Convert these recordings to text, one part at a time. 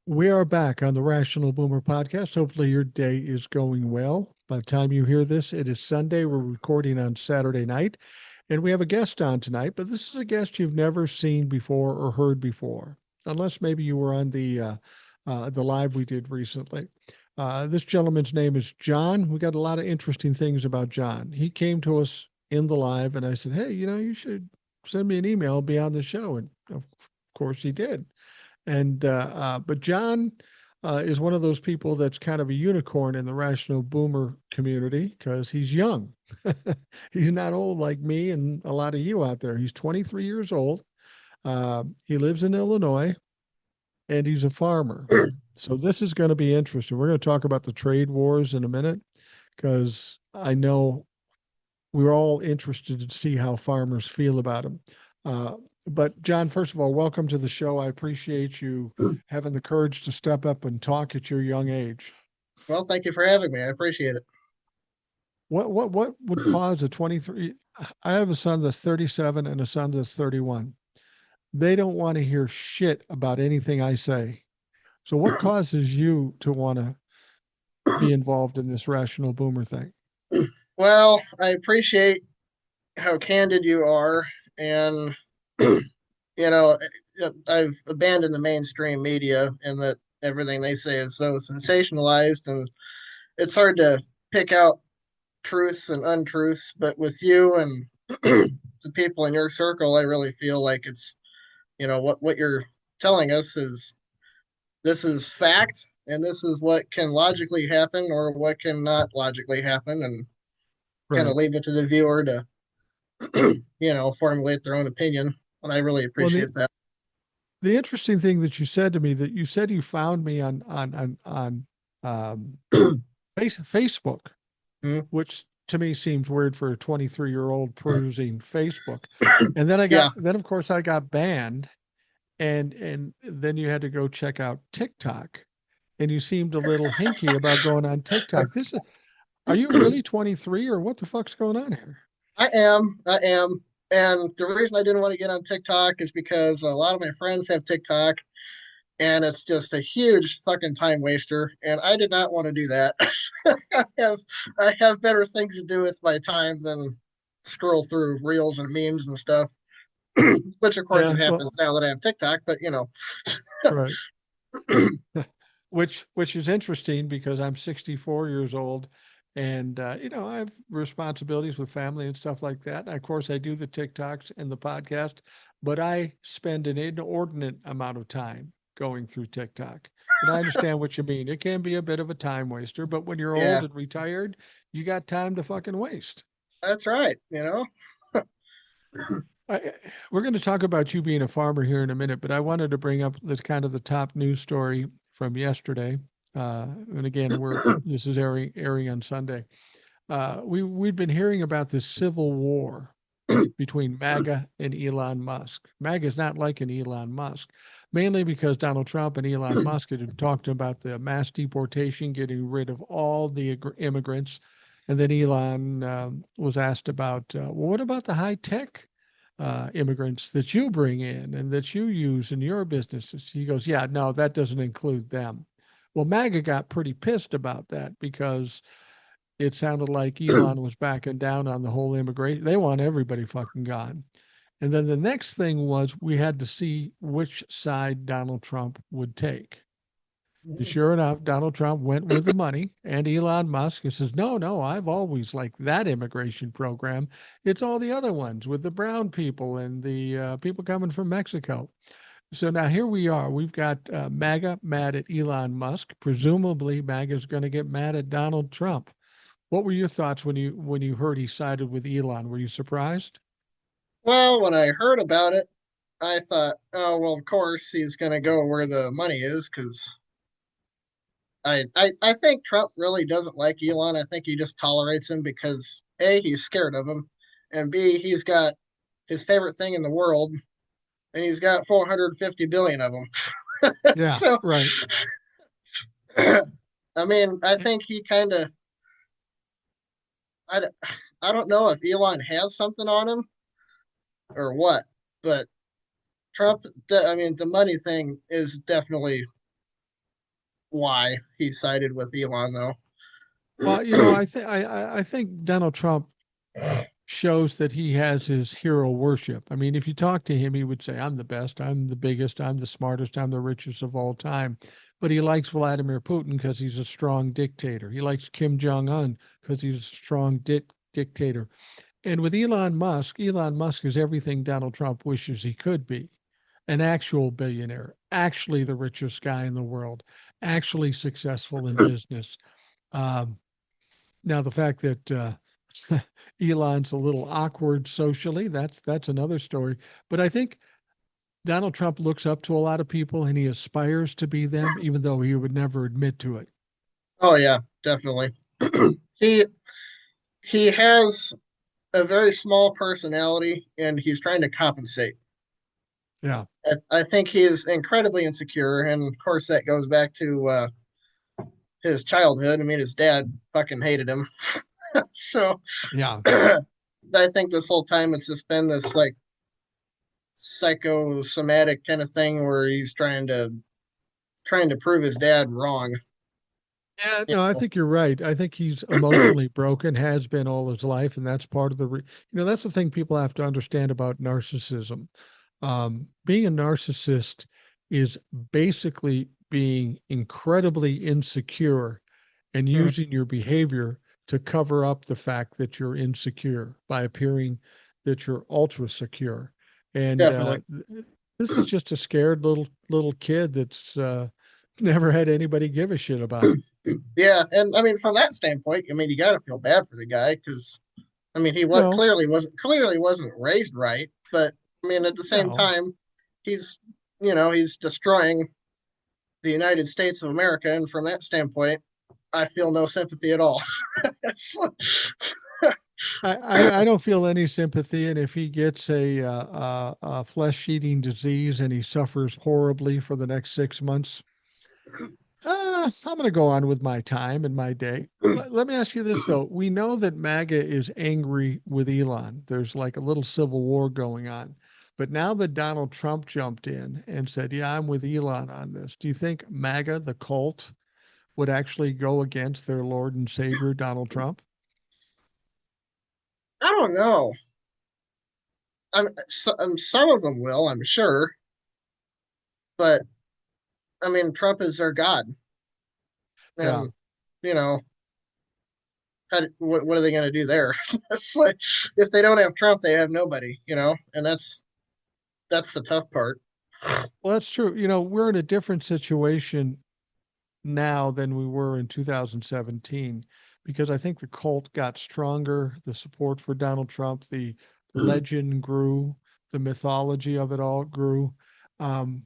We are back on the Rational Boomer podcast. Hopefully, your day is going well. By the time you hear this, it is Sunday. We're recording on Saturday night, and we have a guest on tonight. But this is a guest you've never seen before or heard before, unless maybe you were on the live we did recently. This gentleman's name is John. We got a lot of interesting things about John. He came to us in the live, and I said, "Hey, you should send me an email, be on the show," and of course he did. But John is one of those people that's kind of a unicorn in the rational boomer community because he's young. He's not old like me and a lot of you out there. He's 23 years old. He lives in Illinois and he's a farmer. So this is going to be interesting. We're going to talk about the trade wars in a minute because I know we're all interested to see how farmers feel about them. Uh, but John, first of all, welcome to the show. I appreciate you having the courage to step up and talk at your young age. Well, thank you for having me. I appreciate it. What would cause a 23? I have a son that's 37 and a son that's 31. They don't want to hear shit about anything I say. So what causes you to want to be involved in this rational boomer thing? Well, I appreciate how candid you are. And, know, I've abandoned the mainstream media and that everything they say is so sensationalized. And it's hard to pick out truths and untruths. But with you and the people in your circle, I really feel like what you're telling us is this is fact. And this is what can logically happen or what can not logically happen. And kind of Right. leave it to the viewer to formulate their own opinion. And I really Well, appreciate that. the interesting thing that you said to me that you said you found me on um, Facebook, Mm, which to me seems weird for a 23-year-old perusing Facebook. And yeah, then of course I got banned and then you had to go check out TikTok and you seemed a little hinky about going on TikTok. Are you really 23 or what the fuck's going on here? I am. I am. And the reason I didn't want to get on TikTok is because a lot of my friends have TikTok and it's just a huge fucking time waster. And I did not want to do that. I have I have better things to do with my time than scroll through reels and memes and stuff. Which of course Yeah, it happens well, now that I have TikTok, but right. Which is interesting because I'm 64 years old and I have responsibilities with family and stuff like that. And of course I do the TikToks and the podcast, but I spend an inordinate amount of time going through TikTok. And I understand what you mean. It can be a bit of a time waster, but when you're old yeah, and retired, you got time to fucking waste. that's right. I, we're going to talk about you being a farmer here in a minute, but I wanted to bring up this kind of the top news story from yesterday. And again, this is airing on Sunday. We'd been hearing about this civil war between MAGA and Elon Musk. MAGA is not liking Elon Musk, mainly because Donald Trump and Elon Musk had talked about the mass deportation, getting rid of all the immigrants. And then Elon was asked about, well, what about the high tech immigrants that you bring in and that you use in your businesses? He goes, yeah, no, that doesn't include them. Well, MAGA got pretty pissed about that because it sounded like Elon was backing down on the whole immigration. They want everybody fucking gone. And then the next thing was we had to see which side Donald Trump would take. And sure enough, Donald Trump went with the money, and Elon Musk says, "No, no, I've always liked that immigration program. It's all the other ones with the brown people and the people coming from Mexico." So now here we are. We've got MAGA mad at Elon Musk. Presumably, MAGA is going to get mad at Donald Trump. What were your thoughts when you heard he sided with Elon? Were you surprised? Well, when I heard about it, I thought, oh, well, of course he's going to go where the money is because I think Trump really doesn't like Elon. I think he just tolerates him because A, he's scared of him, and B, he's got his favorite thing in the world, and he's got 450 billion of them. Yeah, So, right. I mean, I Eh, think he kind of, I, I don't know if Elon has something on him or what, but Trump, I mean, the money thing is definitely. why he sided with Elon, though. Well, I think Donald Trump shows that he has his hero worship. I mean, if you talk to him, he would say, "I'm the best, I'm the biggest, I'm the smartest, I'm the richest of all time." But he likes Vladimir Putin because he's a strong dictator. He likes Kim Jong Un because he's a strong dictator. And with Elon Musk is everything Donald Trump wishes he could be: an actual billionaire, actually the richest guy in the world, actually successful in business. Um, Now, the fact that Elon's a little awkward socially, that's another story. But I think Donald Trump looks up to a lot of people and he aspires to be them, even though he would never admit to it. Oh yeah, definitely. he he has a very small personality, and he's trying to compensate. Yeah, I think he is incredibly insecure, and of course that goes back to his childhood. I mean, his dad fucking hated him, so yeah. I think this whole time it's just been this like psychosomatic kind of thing where he's trying to prove his dad wrong. Yeah, You no, I know? think you're right. I think he's emotionally broken, has been all his life, and that's part of that's the thing people have to understand about narcissism. Being a narcissist is basically being incredibly insecure and Mhm, using your behavior to cover up the fact that you're insecure by appearing that you're ultra secure. And definitely. this is just a scared little kid that's never had anybody give a shit about him. Yeah, and I mean from that standpoint, I mean you got to feel bad for the guy because I mean he what No, clearly wasn't raised right, but I mean at the same no. time he's he's destroying the United States of America, and from that standpoint, I feel no sympathy at all. I don't feel any sympathy, and if he gets a flesh-eating disease and he suffers horribly for the next 6 months, I'm going to go on with my time and my day. Let me ask you this, though. We know that MAGA is angry with Elon. There's like a little civil war going on. But now that Donald Trump jumped in and said, "Yeah, I'm with Elon on this," do you think MAGA, the cult, would actually go against their Lord and Savior, Donald Trump? I don't know. Some of them will, I'm sure, but I mean, Trump is their god, Yeah. and you know, what are they going to do there? It's like if they don't have Trump, they have nobody, and that's the tough part. Well, that's true. We're in a different situation now than we were in 2017 because I think the cult got stronger, the support for Donald Trump, the legend grew, the mythology of it all grew. Um,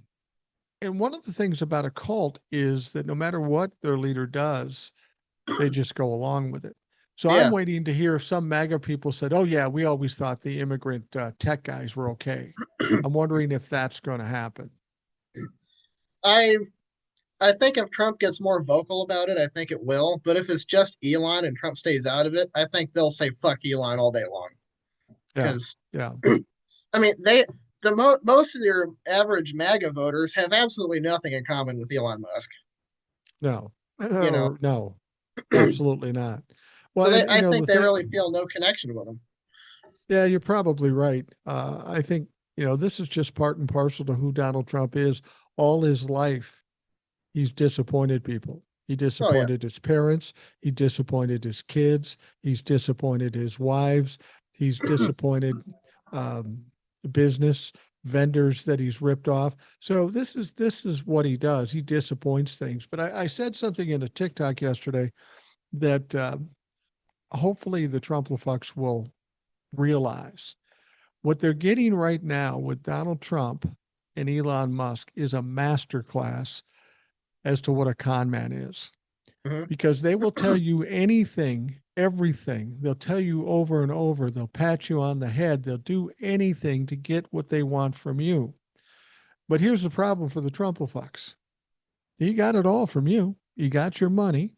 and one of the things about a cult is that no matter what their leader does, they just go along with it. So I'm Yeah, waiting to hear if some MAGA people said, "Oh yeah, we always thought the immigrant tech guys were okay." I'm wondering if that's going to happen. I I think if Trump gets more vocal about it, I think it will. But if it's just Elon and Trump stays out of it, I think they'll say fuck Elon all day long. Yeah, Because yeah, I mean, most of your average MAGA voters have absolutely nothing in common with Elon Musk. no, You know, no, absolutely not. Well, so and I think the they thing, really feel no connection with him. yeah, you're probably right. I think this is just part and parcel to who Donald Trump is. All his life, he's disappointed people. He Oh yeah, disappointed his parents. He disappointed his kids. He's disappointed his wives. He's disappointed um, the business vendors that he's ripped off. So this is what he does. He disappoints things. But I said something in a TikTok yesterday that hopefully the Trump-fucks will realize what they're getting right now with Donald Trump and Elon Musk is a masterclass as to what a con man is hmm because they will tell you anything, everything. They'll tell you over and over. They'll pat you on the head. They'll do anything to get what they want from you. But here's the problem for the Trumplefucks. He got it all from you. He got your money.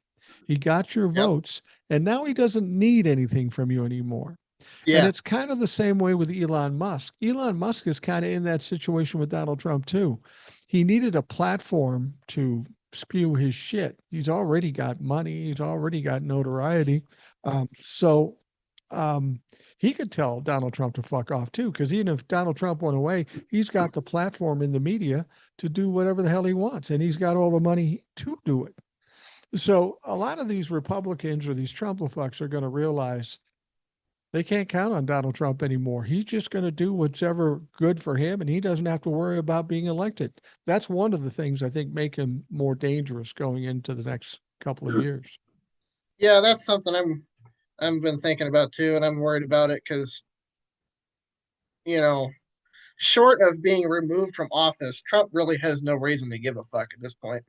He got your yep, votes. And now he doesn't need anything from you anymore. And yeah, it's kind of the same way with Elon Musk. Elon Musk is kind of in that situation with Donald Trump, too. He needed a platform to spew his shit. He's already got money. He's already got notoriety. So um, he could tell Donald Trump to fuck off too, because even if Donald Trump went away, he's got the platform in the media to do whatever the hell he wants, and he's got all the money to do it. So a lot of these Republicans or these Trump-fucks are going to realize they can't count on Donald Trump anymore. He's just going to do whatever good for him, and he doesn't have to worry about being elected. That's one of the things I think make him more dangerous going into the next couple of years. Yeah, that's something I've been thinking about too, and I'm worried about it because you know, short of being removed from office, Trump really has no reason to give a fuck at this point.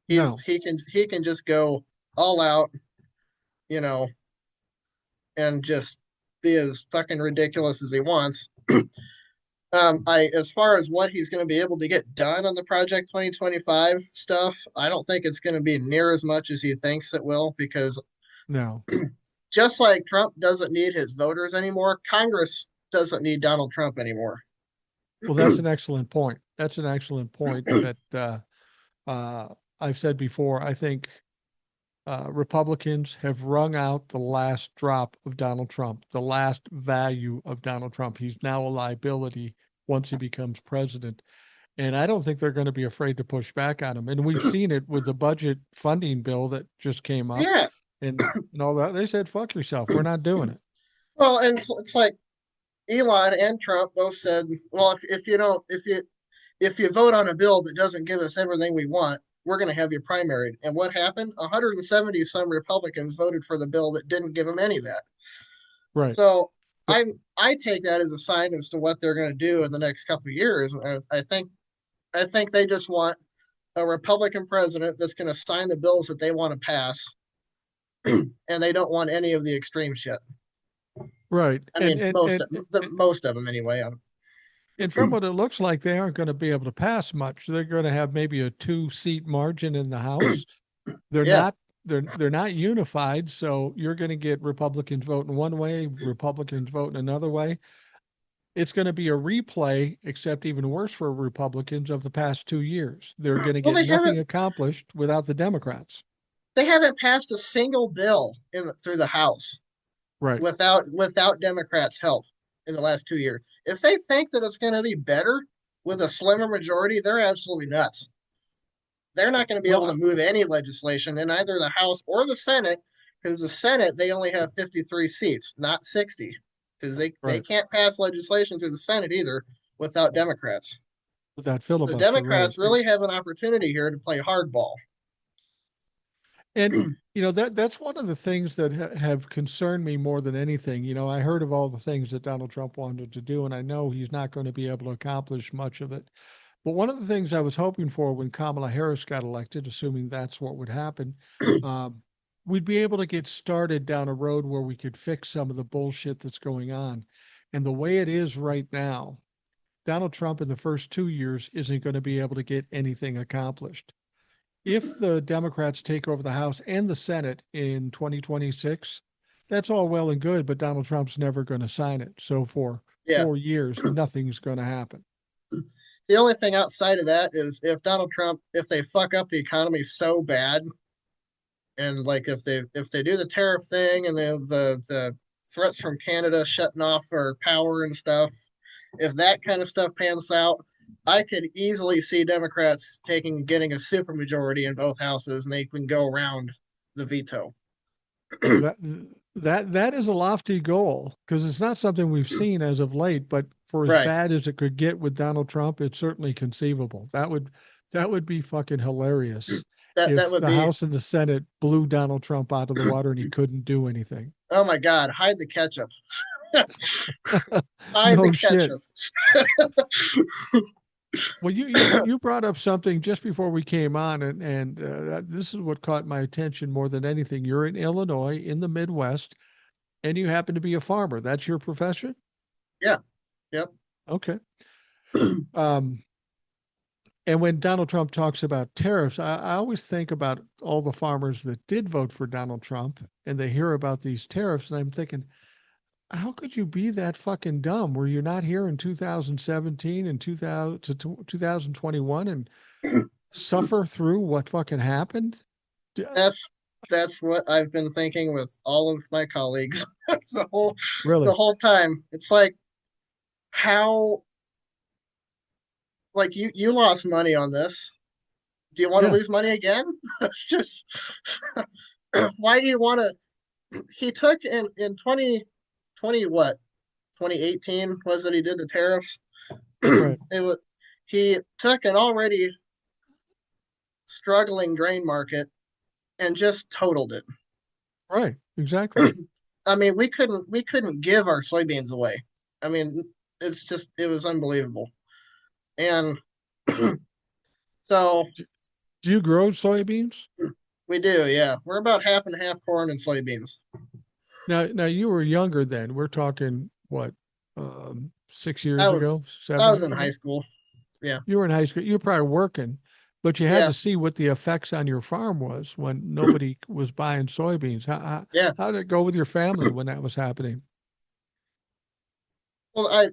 No. He can just go all out, you know, and just be as fucking ridiculous as he wants. I as far as what he's going to be able to get done on the Project 2025 stuff, I don't think it's going to be near as much as he thinks it will because No. just like Trump doesn't need his voters anymore, Congress doesn't need Donald Trump anymore. Well, that's an excellent point. That's an excellent point that I've said before. I think Republicans have wrung out the last drop of Donald Trump, the last value of Donald Trump. He's now a liability once he becomes president. And I don't think they're going to be afraid to push back on him. And we've seen it with the budget funding bill that just came up Yeah. and all that. They said, fuck yourself. We're not doing it. Well, and it's like Elon and Trump both said, well, if you don't if you vote on a bill that doesn't give us everything we want, we're going to have you primaried. And what happened? 170 some Republicans voted for the bill that didn't give them any of that. Right. So But I take that as a sign as to what they're going to do in the next couple of years. I think they just want a Republican president that's going to sign the bills that they want to pass, and they don't want any of the extreme shit. right. I mean, most of them anyway. And from what it looks like, they aren't going to be able to pass much. They're going to have maybe a 2-seat margin in the House. They're Yeah. not they're not unified, so you're going to get Republicans voting one way, Republicans voting another way. It's going to be a replay, except even worse for Republicans of the past 2 years. They're going to Well, get nothing accomplished without the Democrats. they haven't passed a single bill through the House Right. without Democrats' help in the last 2 years. If they think that it's going to be better with a slimmer majority, they're absolutely nuts. They're not going to be able to Well, move any legislation in either the House or the Senate because the Senate they only have 53 seats, not 60, because they right. can't pass legislation through the Senate either without Democrats. With that The filibuster, right. Democrats really have an opportunity here to play hardball. And that's one of the things that have concerned me more than anything. I heard of all the things that Donald Trump wanted to do, and I know he's not going to be able to accomplish much of it. But one of the things I was hoping for when Kamala Harris got elected, assuming that's what would happen, um, we'd be able to get started down a road where we could fix some of the bullshit that's going on. And the way it is right now, Donald Trump in the first 2 years isn't going to be able to get anything accomplished. If the Democrats take over the House and the Senate in 2026, that's all well and good, but Donald Trump's never going to sign it. So for Yeah. 4 years, nothing's going to happen. The only thing outside of that is if Donald Trump, if they fuck up the economy so bad, and like if they do the tariff thing and the threats from Canada shutting off our power and stuff, if that kind of stuff pans out, I could easily see Democrats getting a supermajority in both houses, and they can go around the veto. Well, that is a lofty goal because it's not something we've seen as of late. But for as Right. bad as it could get with Donald Trump, it's certainly conceivable. That would be fucking hilarious That if would the be. House and the Senate blew Donald Trump out of the water and he couldn't do anything. Oh my God! Hide the ketchup. Hide the No shit. ketchup. Well, you brought up something just before we came on, and this is what caught my attention more than anything. You're in Illinois, in the Midwest, and you happen to be a farmer. That's your profession? Yeah. Yep. Okay. Um, and when Donald Trump talks about tariffs, I always think about all the farmers that did vote for Donald Trump, and they hear about these tariffs, and I'm thinking, how could you be that fucking dumb? Were you not here in 2017 and 2021 and suffer through what fucking happened? D- That's that's what I've been thinking with all of my colleagues the whole the Really? whole time. It's like how like you lost money on this. Do you want to Yeah, lose money again? It's just why do you want to? He took in 2020 what 2018 was that he did the tariffs. right, It was he took an already struggling grain market and just totaled it. right, exactly. I mean, we couldn't give our soybeans away. I mean, it was unbelievable. And so D- Do you grow soybeans? we do, yeah. We're about half and half corn and soybeans. Now you were younger then. We're talking what, 6 years I ago, was I seven was years in high ago. schould Yeah. You were in high school. You were probably working, but you had Yeah. to see what the effects on your farm was when nobody was buying soybeans. Yeah. How did it go with your family when that was happening? Well, I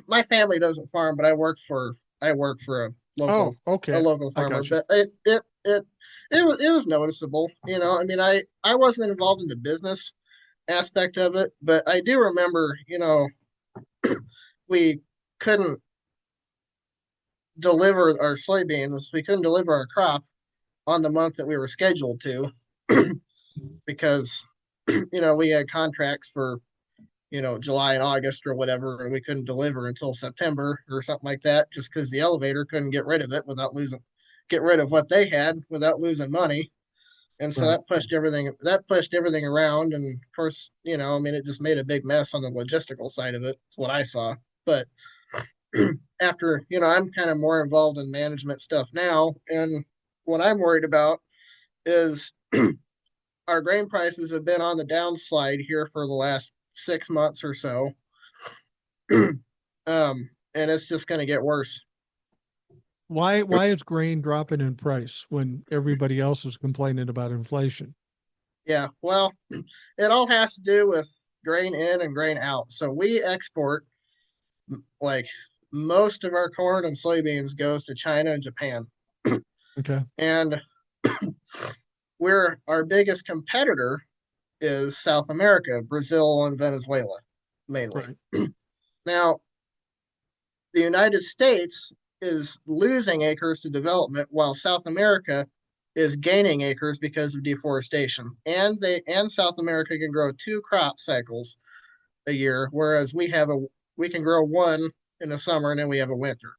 my family doesn't farm, but I work for Oh, a okay. local I farmer. got you. But it was noticeable. I mean, I wasn't involved in the business aspect of it, but I do remember, we couldn't deliver our soybeans. We couldn't deliver our crop on the month that we were scheduled to because we had contracts for July and August or whatever, and we couldn't deliver until September or something like that, just because the elevator couldn't get rid of what they had without losing money. And so Right. that pushed everything around, and of course, I mean, it just made a big mess on the logistical side of it. That's what I saw. But after, I'm kind of more involved in management stuff now, and what I'm worried about is our grain prices have been on the downside here for the last 6 months or so. And it's just going to get worse. Why is grain dropping in price when everybody else is complaining about inflation? Yeah, well, it all has to do with grain in and grain out. So we export like most of our corn and soybeans goes to China and Japan. Okay. And our biggest competitor is South America, Brazil and Venezuela mainly. Right. Now, the United States is losing acres to development while South America is gaining acres because of deforestation. And South America can grow two crop cycles a year, whereas we can grow one in the summer and then we have a winter.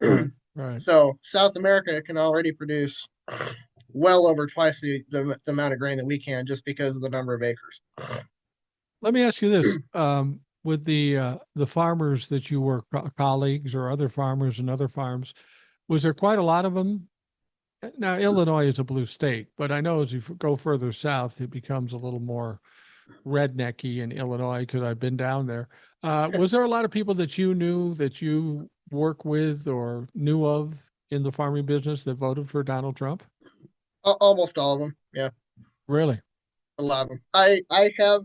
Right. Right. So South America can already produce well over twice the amount of grain that we can just because of the number of acres. Let me ask you this. With the farmers that you were colleagues or other farmers and other farms, was there quite a lot of them? Now, Illinois is a blue state, but I know as you go further south, it becomes a little more rednecky in Illinois because I've been down there. Was there a lot of people that you knew that you work with or knew of in the farming business that voted for Donald Trump? Almost all of them. Yeah, Really? a lot of them. I have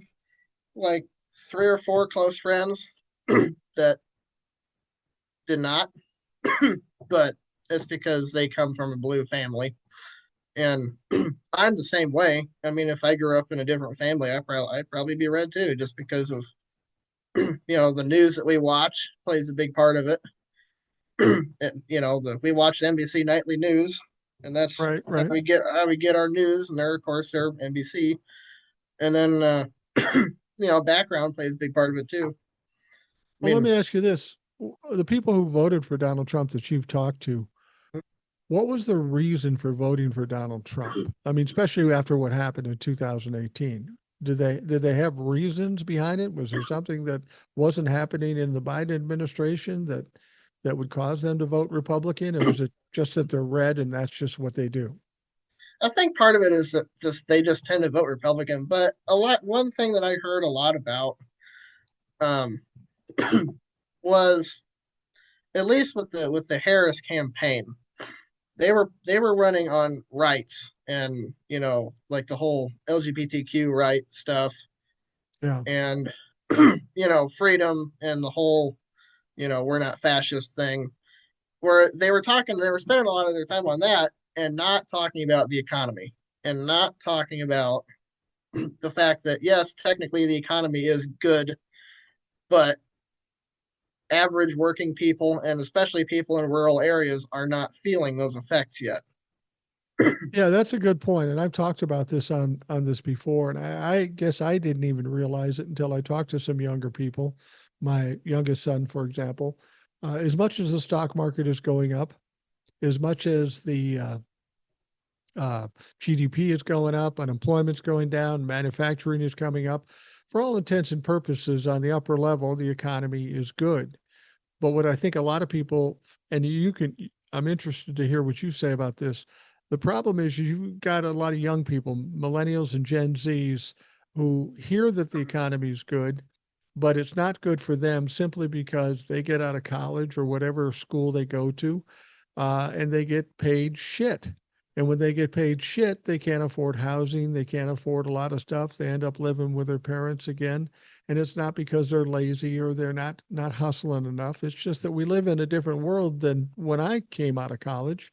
like three or four close friends that did not, but it's because they come from a blue family. And I'm the same way. I mean, if I grew up in a different family, I'd probably be red too, just because of the news that we watch plays a big part of it. And, we watch NBC nightly news, and that's Right, how right. we get our news. And they're of course they're NBC, and then background plays a big part of it too. I Well, let mean, me ask you this. The people who voted for Donald Trump that you've talked to, what was the reason for voting for Donald Trump? I mean, especially after what happened in 2018. Did they have reasons behind it? Was there something that wasn't happening in the Biden administration that would cause them to vote Republican, or was it just that they're red and that's just what they do? I think part of it is that they just tend to vote Republican. But one thing that I heard a lot about um, was at least with the Harris campaign, they were running on rights and like the whole LGBTQ right stuff Yeah, and freedom and the whole we're not fascist thing. where they were spending a lot of their time on that and not talking about the economy and not talking about the fact that yes, technically the economy is good, but average working people and especially people in rural areas are not feeling those effects yet. Yeah, that's a good point. And I've talked about this on this before. And I guess I didn't even realize it until I talked to some younger people. My youngest son, for example, as much as the stock market is going up, as much as the uh, GDP is going up, unemployment's going down, manufacturing is coming up. For all intents and purposes, on the upper level, the economy is good. But what I think a lot of people, and you can, I'm interested to hear what you say about this. The problem is you've got a lot of young people, millennials and Gen Zs, who hear that the economy is good, but it's not good for them simply because they get out of college or whatever school they go to, and they get paid shit. And when they get paid shit, they can't afford housing. They can't afford a lot of stuff. They end up living with their parents again. And it's not because they're lazy or they're not hustling enough. It's just that we live in a different world than when I came out of college,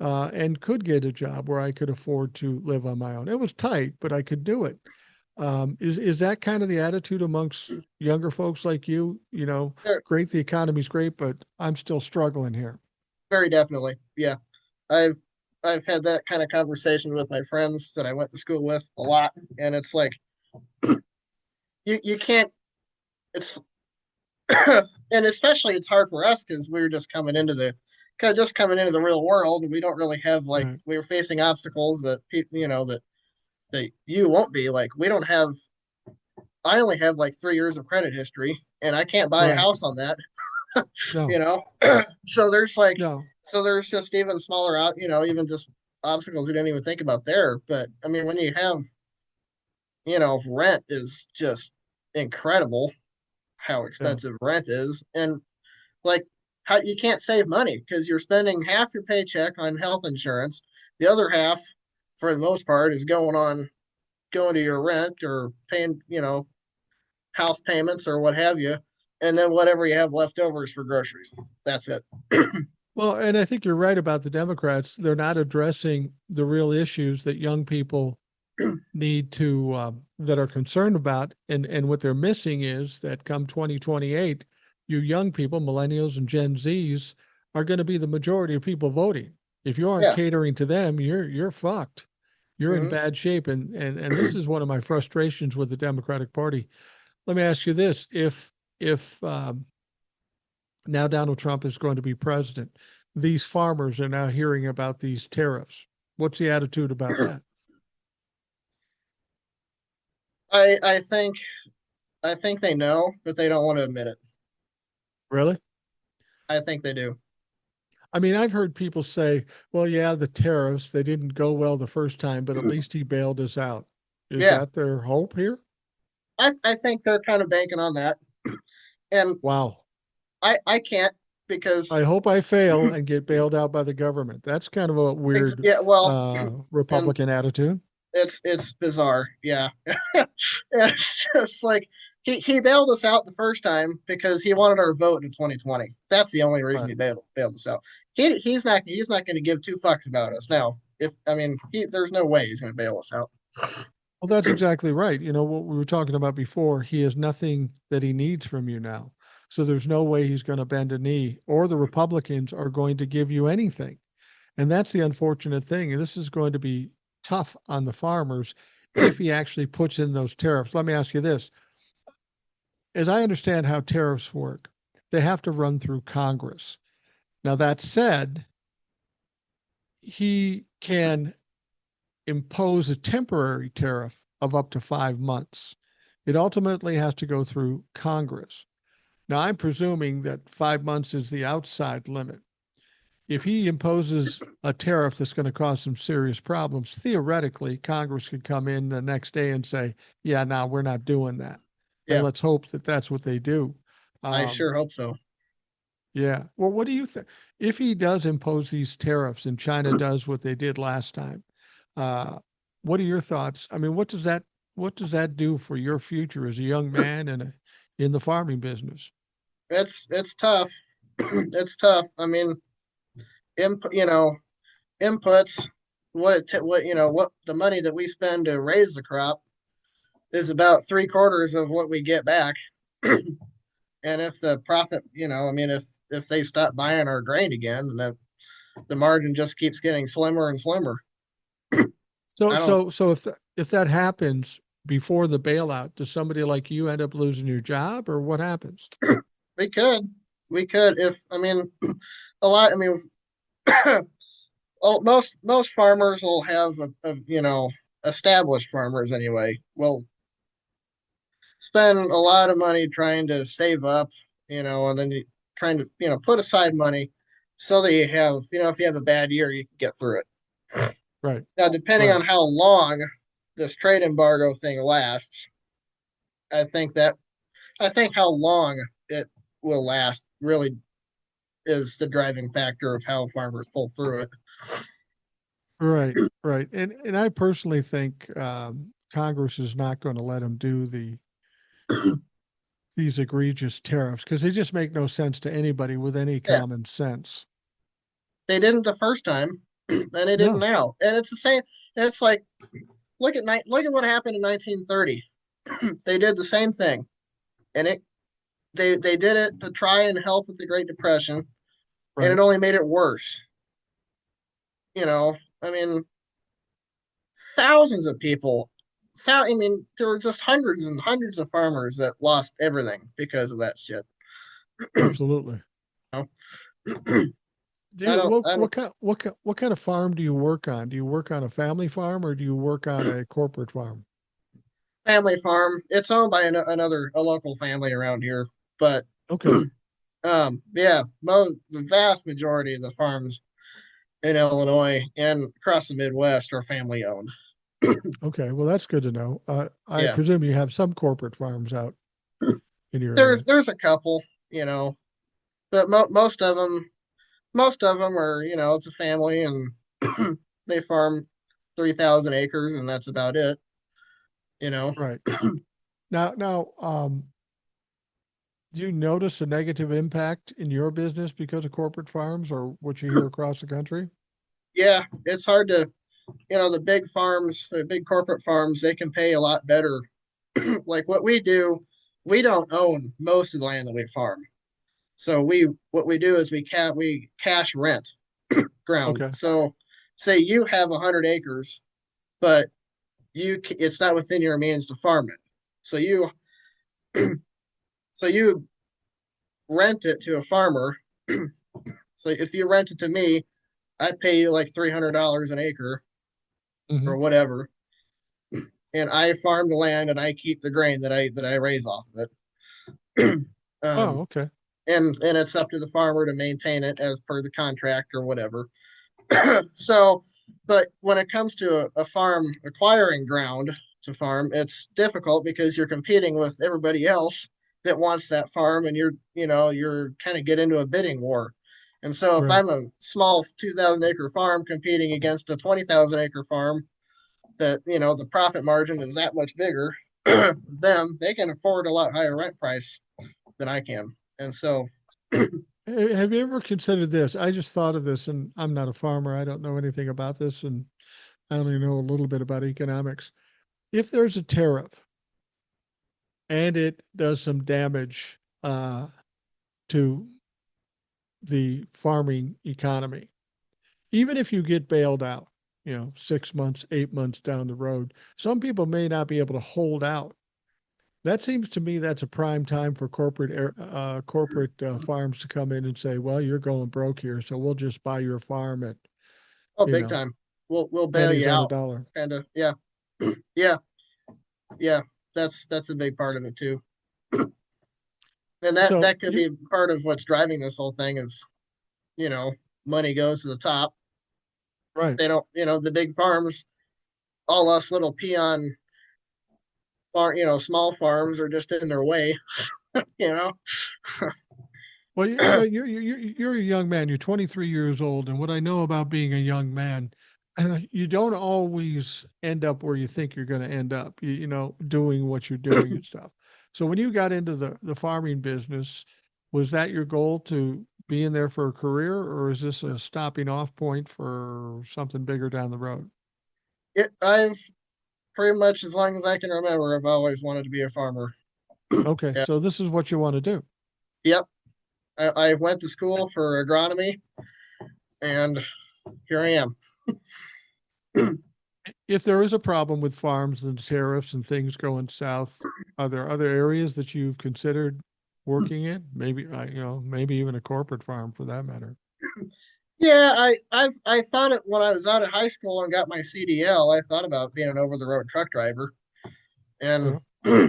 and could get a job where I could afford to live on my own. It was tight, but I could do it. Is that kind of the attitude amongst younger folks like you? You know, Very, great, the economy's great, but I'm still struggling here. very definitely. Yeah. I've I've had that kind of conversation with my friends that I went to school with a lot. And it's like you can't it's and especially it's hard for us because we were just coming into the just coming into the real world and we don't really have like Right, we were facing obstacles that people that you won't be like we don't have I only have like 3 years of credit history and I can't buy a right. house on that. you No, know so there's like no, so there's just even smaller out even just obstacles you didn't even think about there. But I mean when you have rent is just incredible how yeah. expensive rent is. And like how you can't save money because you're spending half your paycheck on health insurance. The other half, for the most part, is going to your rent or paying, house payments or what have you. And then whatever you have left over is for groceries. That's it. Well, and I think you're right about the Democrats. They're not addressing the real issues that young people need to, that are concerned about. And what they're missing is that come 2028, you young people, millennials and Gen Zs, are going to be the majority of people voting. If you aren't Yeah. catering to them, you're fucked. You're in Hmm. bad shape. And this is one of my frustrations with the Democratic Party. Let me ask you this: if now Donald Trump is going to be president, these farmers are now hearing about these tariffs. What's the attitude about that? I think they know, but they don't want to admit it. Really? I think they do. I mean, I've heard people say, well, yeah, the tariffs, they didn't go well the first time, but at least he bailed us out. Is Yeah. that their hope here? I think they're kind of banking on that. And Wow. I can't I because hope I fail and get bailed out by the government. That's kind of a weird yeah, well, and Republican attitude. it's bizarre. Yeah. It's just like he bailed us out the first time because he wanted our vote in 2020. That's the only reason Right. he bailed us out. He's not going to give two fucks about us now. If I mean, there's no way he's going to bail us out. Well, that's exactly right. You know, what we were talking about before, he has nothing that he needs from you now. So there's no way he's going to bend a knee, or the Republicans are going to give you anything. And that's the unfortunate thing. And this is going to be tough on the farmers if he actually puts in those tariffs. Let me ask you this. As I understand how tariffs work, they have to run through Congress. Now, that said, he can impose a temporary tariff of up to 5 months. It ultimately has to go through Congress. Now, I'm presuming that 5 months is the outside limit. If he imposes a tariff that's going to cause some serious problems, theoretically, Congress could come in the next day and say, yeah, no, we're not doing that. And Yeah, let's hope that that's what they do. I Um, sure hope so. yeah. Well, what do you think? If he does impose these tariffs and China does what they did last time, uh, what are your thoughts? I mean, what does that do for your future as a young man and in the farming business? It's tough. It's tough. I mean, input, inputs, what the money that we spend to raise the crop is about three-quarters of what we get back. And if the profit, I mean, if they stop buying our grain again, then the margin just keeps getting slimmer and slimmer. So I don't. if that happens before the bailout, does somebody like you end up losing your job, or what happens? We could, we could. If I mean, a lot. I mean, most farmers will have established farmers anyway. Will spend a lot of money trying to save up, and then trying to put aside money so that you have if you have a bad year, you can get through it. Right, Now, depending right. on how long this trade embargo thing lasts, I think that I think how long it will last really is the driving factor of how farmers pull through it. Right, right. And I personally think Congress is not going to let them do these egregious tariffs because they just make no sense to anybody with any Yeah, common sense. they didn't the first time, and they didn't No, now, and it's the same. And it's like look at what happened in 1930. They did the same thing, and they did it to try and help with the Great Depression, and it right. only made it worse. I mean, thousands of people. I mean, there were just hundreds and hundreds of farmers that lost everything because of that shit. Absolutely. You Do I you don't, I don't what kind of farm do you work on? Do you work on a family farm or do you work on a corporate farm? family farm. It's owned by a local family around here, but Okay. yeah, the vast majority of the farms in Illinois and across the Midwest are family owned. Okay. Well, that's good to know. I Yeah, presume you have some corporate farms out in your area. there's a couple, but most of them are it's a family and they farm 3,000 acres and that's about it. You know, Right. Now, do you notice a negative impact in your business because of corporate farms or what you hear across the country? yeah, it's hard to the big farms, the big corporate farms, they can pay a lot better. Like what we do, we don't own most of the land that we farm. So what we do is we cash rent ground. Okay. So say you have 100 acres, but it's not within your means to farm it. So you rent it to a farmer. So if you rent it to me, I pay you like $300 an acre Hmm. or whatever, and I farm the land and I keep the grain that I raise off of it. Oh, um, okay. and it's up to the farmer to maintain it as per the contract or whatever. So, but when it comes to a farm acquiring ground to farm, it's difficult because you're competing with everybody else that wants that farm, and you're kind of get into a bidding war. And so, if Right. I'm a small 2,000 acre farm competing against a 20,000 acre farm, that the profit margin is that much bigger, them they can afford a lot higher rent price than I can, and so Have you ever considered this? I just thought of this, and I'm not a farmer. I don't know anything about this, and I only know a little bit about economics. If there's a tariff and it does some damage to the farming economy, even if you get bailed out, 6 months, 8 months down the road, some people may not be able to hold out. That seems to me that's a prime time for corporate farms to come in and say, "Well, you're going broke here, so we'll just buy your farm at oh, you big know time. We'll bail pennies you on a out, dollar." kind of. Yeah, yeah, yeah. That's a big part of it too, and So that could you be part of what's driving this whole thing is you know money goes to the top. right. They don't, the big farms, all us little peon small farms are just in their way. You know, Well, you're a young man. You're 23 years old, and what I know about being a young man, you don't always end up where you think you're going to end up. Doing what you're doing and stuff. So when you got into the farming business, was that your goal to being there for a career, or is this a stopping off point for something bigger down the road? I've pretty much as long as I can remember, I've always wanted to be a farmer. Okay, Yeah. so this is what you want to do. Yep. I went to school for agronomy, and here I am. If there is a problem with farms and tariffs and things going south, are there other areas that you've considered working in? Maybe, maybe even a corporate farm for that matter. Yeah, I thought it when I was out of high school and got my CDL. I thought about being an over the road truck driver, and Yeah.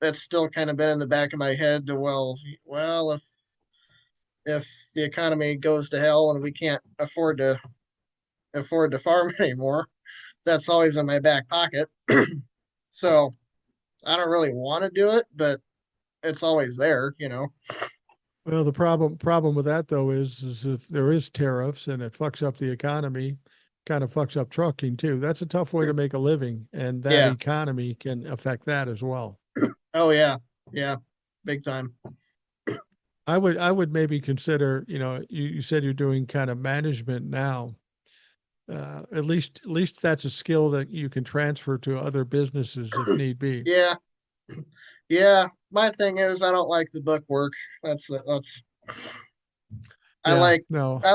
that's still kind of been in the back of my head. To well, if the economy goes to hell and we can't afford to farm anymore, that's always in my back pocket. So I don't really want to do it, but it's always there, you know. Well, the problem with that though is if there is tariffs and it fucks up the economy, kind of fucks up trucking too. That's a tough way to make a living, and that Yeah. economy can affect that as well. Oh yeah. Yeah. Big time. I would maybe consider, you said you're doing kind of management now. At least that's a skill that you can transfer to other businesses if need be. Yeah. Yeah. My thing is I don't like the book work. That's I Yeah, like no. I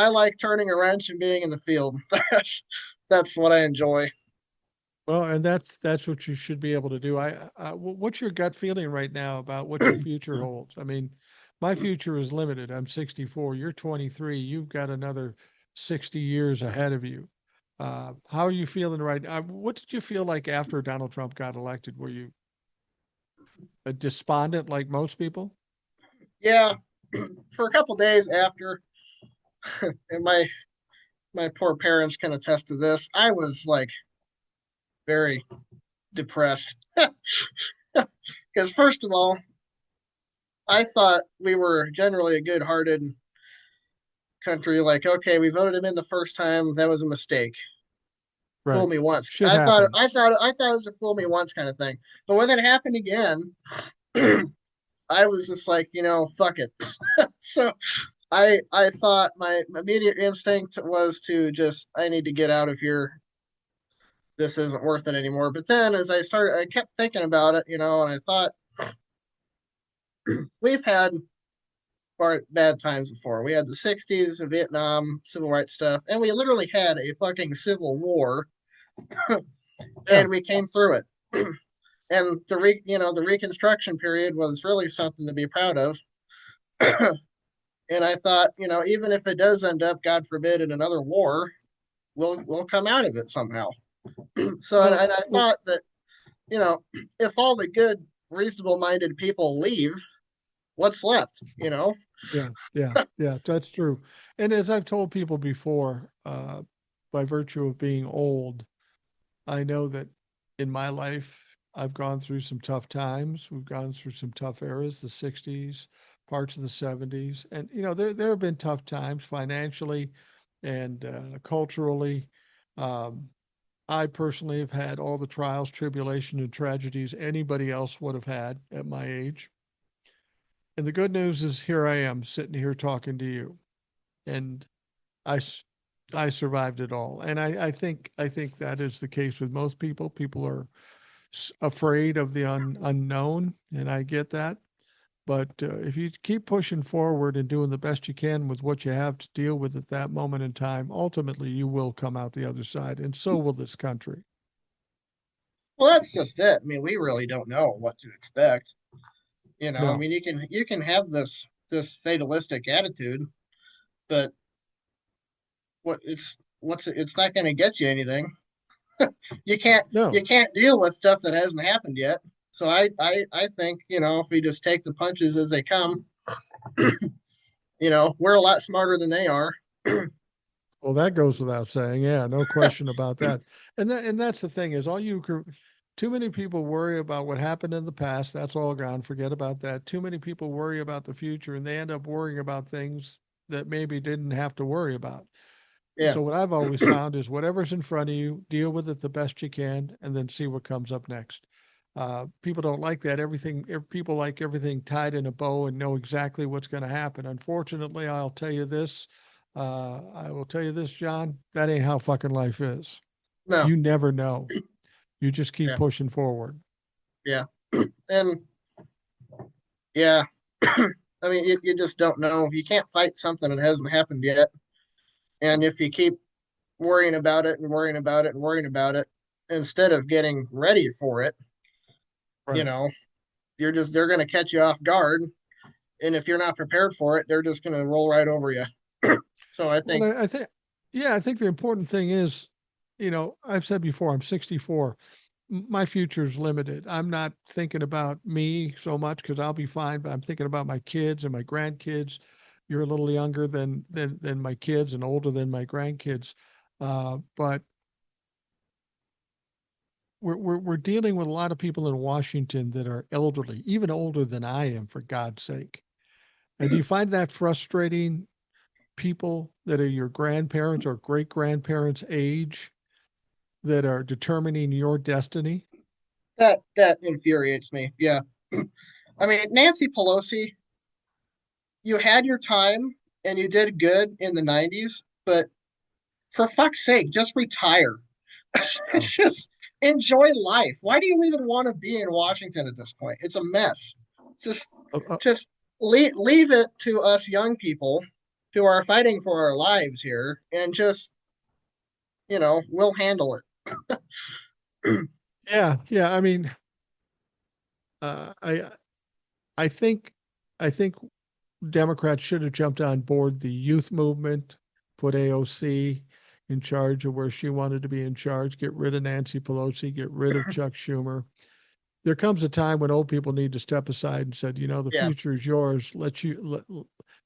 like turning a wrench and being in the field. That's what I enjoy. Well, and that's what you should be able to do. What's your gut feeling right now about what your future holds? I mean, my future is limited. I'm 64. You're 23. You've got another 60 years ahead of you. How are you feeling right now? What did you feel like after Donald Trump got elected? Were you a despondent like most people? Yeah. For a couple days after, and my poor parents can attest to this, I was like very depressed. Because first of all, I thought we were generally a good-hearted country. Like, okay, we voted him in the first time. That was a mistake. Fool Right. me once. Shit happens. I thought it was a fool me once kind of thing. But when it happened again, I was just like, fuck it. So I thought my immediate instinct was to just I need to get out of here. This isn't worth it anymore. But then as I kept thinking about it, and I thought we've had bad times before. We had the 60s, Vietnam, civil rights stuff, and we literally had a fucking civil war, Yeah. and we came through it. And the Reconstruction period was really something to be proud of. And I thought, even if it does end up, God forbid, in another war, we'll come out of it somehow. So, and I Well, thought that, you know, if all the good, reasonable minded people leave, what's left? yeah, yeah, yeah, that's true. And as I've told people before, by virtue of being old, I know that in my life, I've gone through some tough times. We've gone through some tough eras, the 60s, parts of the 70s. And, there have been tough times financially and culturally. Um, I personally have had all the trials, tribulation, and tragedies anybody else would have had at my age. And the good news is here I am sitting here talking to you. And I, I survived it all. And I think that is the case with most people. People are afraid of the unknown, and I get that. But if you keep pushing forward and doing the best you can with what you have to deal with at that moment in time, ultimately you will come out the other side, and so will this country. Well, that's just it. I mean, we really don't know what to expect. I No, mean, you can have this fatalistic attitude, but it's not going to get you anything. You no. can't deal with stuff that hasn't happened yet. So I think if we just take the punches as they come, we're a lot smarter than they are. Well, that goes without saying. Yeah, no question about that. And that's the thing is too many people worry about what happened in the past. That's all gone. Forget about that. Too many people worry about the future and they end up worrying about things that maybe didn't have to worry about. Yeah. So what I've always found is whatever's in front of you, deal with it the best you can and then see what comes up next. People don't like that. People like everything tied in a bow and know exactly what's going to happen. Unfortunately, I'll tell you this. I will tell you this, John. That ain't how fucking life is. No, You never know. You just keep yeah, pushing forward. yeah, and yeah. I mean, you just don't know. You can't fight something that hasn't happened yet. And if you keep worrying about it and worrying about it and worrying about it instead of getting ready for it, you Right. know, they're going to catch you off guard. And if you're not prepared for it, they're just going to roll right over you. So I Well, think, I think, yeah, I think the important thing is, I've said before, I'm 64. My future is limited. I'm not thinking about me so much because I'll be fine, but I'm thinking about my kids and my grandkids. You're a little younger than my kids and older than my grandkids, but we're dealing with a lot of people in Washington that are elderly, even older than I am, for God's sake. And do you find that frustrating? People that are your grandparents or great grandparents' age that are determining your destiny? that infuriates me. Yeah. I mean, Nancy Pelosi, you had your time and you did good in the 90s, but for fuck's sake, just retire. Oh, Just enjoy life. Why do you even want to be in Washington at this point? It's a mess. Just uh, uh, just leave it to us young people who are fighting for our lives here and just, we'll handle it. yeah, yeah. I mean, I I think I think Democrats should have jumped on board the youth movement, put AOC in charge of where she wanted to be in charge, get rid of Nancy Pelosi, get rid of Chuck Schumer. There comes a time when old people need to step aside and said, the Yeah, future is yours.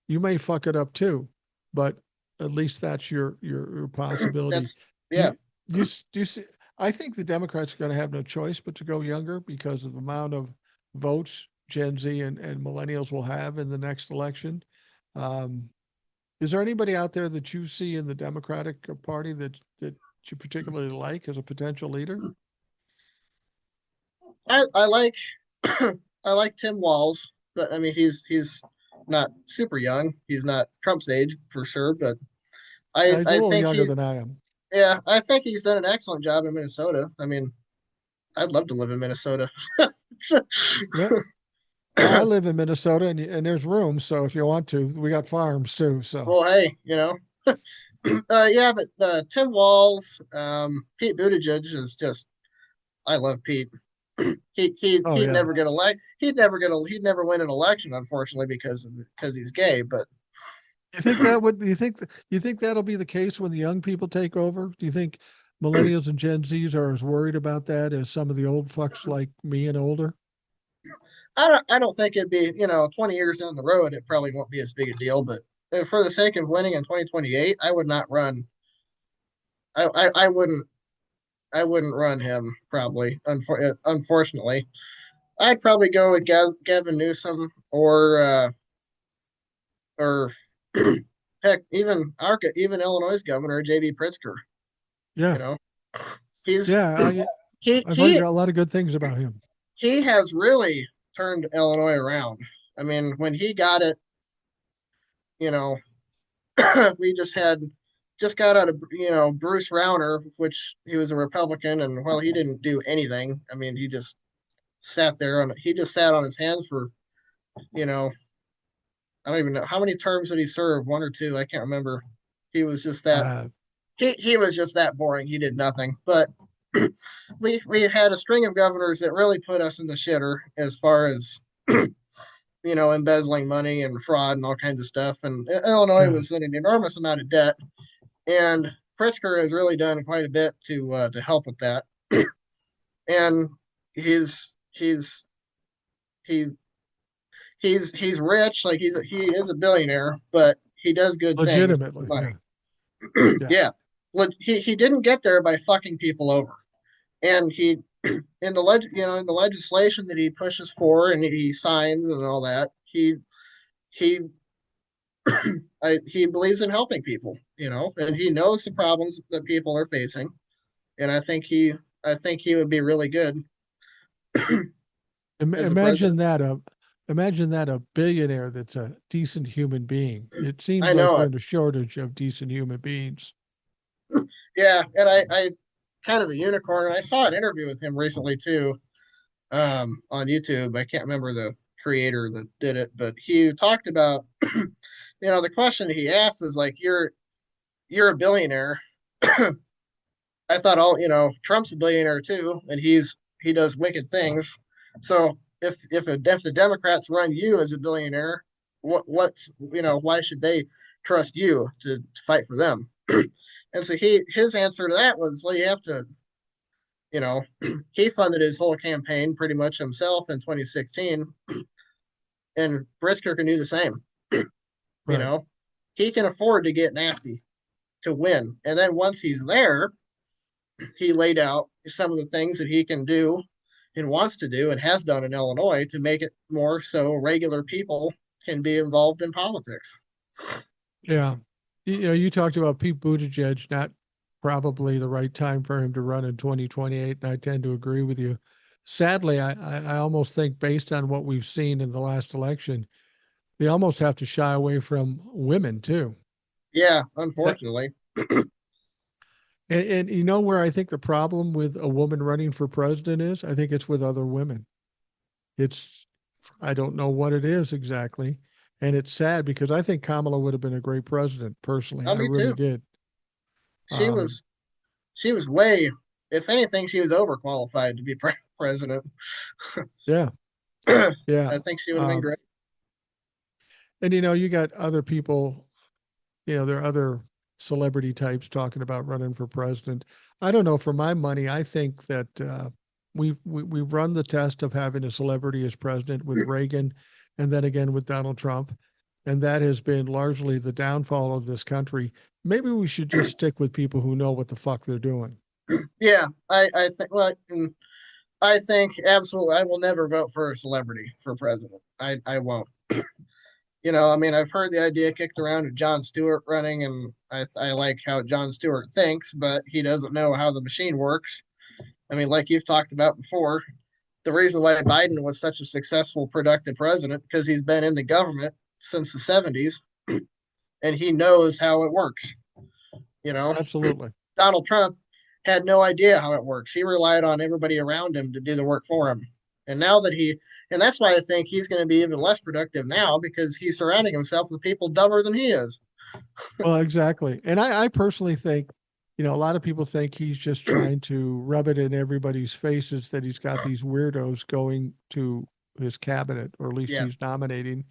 You may fuck it up too, but at least that's your possibility. that's Do yeah. you do you see? I think the Democrats are going to have no choice but to go younger because of the amount of votes Gen Z and millennials will have in the next election. Um, is there anybody out there that you see in the Democratic Party that you particularly like as a potential leader? I like I like Tim Walls, but I mean he's not super young. He's not Trump's age for sure, but He's a I little think younger he than I am. yeah, I think he's done an excellent job in Minnesota. I mean, I'd love to live in Minnesota. Yeah. Well, I live in Minnesota and there's room. So if you want to, we got farms too. So, Well, hey, yeah, but Tim Walls, Pete Buttigieg is just. I love Pete. oh, He'd yeah. never get elect. He'd never win an election, unfortunately, because he's gay. But You think that'll be the case when the young people take over? Do you think millennials and Gen Zs are as worried about that as some of the old fucks like me and older? I don't think it'd be 20 years down the road. It probably won't be as big a deal. But for the sake of winning in 2028, I would not run. I wouldn't run him probably. Unfortunately, I'd probably go with Gavin Newsom or heck, even Illinois governor JB Pritzker. You Yeah. know, he's Yeah. he I've heard he a lot of good things about him. he has really turned Illinois around. I mean, when he got it, you know, we just got out of Bruce Rauner, which he was a Republican, and well, he didn't do anything. I mean, he just sat on his hands for you know I don't even know how many terms did he serve, one or two, I can't remember. He was just that Uh, he was just that boring. He did nothing. But we had a string of governors that really put us in the shitter as far as embezzling money and fraud and all kinds of stuff. And Illinois yeah. was in an enormous amount of debt, and Pritzker has really done quite a bit to help with that. And he's he he's rich, like he is a billionaire, but he does good things with Legitimately. Yeah. money. Yeah. Yeah, he didn't get there by fucking people over, and he in the legislation that he pushes for and he signs and all that, he he believes in helping people, and he knows the problems that people are facing, and I think he would be really good. as a Imagine president. that a billionaire that's a decent human being. It seems I like know we're it. in a shortage of decent human beings. Yeah, and I kind of a unicorn. And I saw an interview with him recently too, on YouTube. I can't remember the creator that did it, but he talked about, the question he asked was like, "You're a billionaire." I thought Trump's a billionaire too, and he does wicked things. So if the Democrats run you as a billionaire, what's why should they trust you to fight for them? And so his answer to that was, well, you have to, you know, he funded his whole campaign pretty much himself in 2016, and Brisker can do the same. You Right. know, he can afford to get nasty to win, and then once he's there, he laid out some of the things that he can do and wants to do and has done in Illinois to make it more so regular people can be involved in politics. Yeah. You talked about Pete Buttigieg, not probably the right time for him to run in 2028, and I tend to agree with you. Sadly, I almost think based on what we've seen in the last election, they almost have to shy away from women too. Yeah, That, unfortunately. and you know where I think the problem with a woman running for president is? I think it's with other women. It's I don't know what it is exactly. And it's sad because I think Kamala would have been a great president personally. Oh, I me really too. did. She Um, was she was way, if anything, she was overqualified to be president. yeah, yeah. I think she would have been Um, great. and you got other people, there are other celebrity types talking about running for president. I don't know. For my money, I think that we've run the test of having a celebrity as president with Reagan, and then again with Donald Trump, and that has been largely the downfall of this country. Maybe we should just stick with people who know what the fuck they're doing. Yeah, I think well, I think absolutely. I will never vote for a celebrity for president. I won't. I mean, I've heard the idea kicked around of Jon Stewart running, and I like how Jon Stewart thinks, but he doesn't know how the machine works. I mean, like you've talked about before, the reason why Biden was such a successful, productive president because he's been in the government since the 70s and he knows how it works. You know, Absolutely. Donald Trump had no idea how it works. He relied on everybody around him to do the work for him. And now that and that's why I think he's going to be even less productive now because he's surrounding himself with people dumber than he is. Well, exactly. And I personally think, a lot of people think he's just trying to rub it in everybody's faces that he's got these weirdos going to his cabinet, or at least Yeah. he's nominating.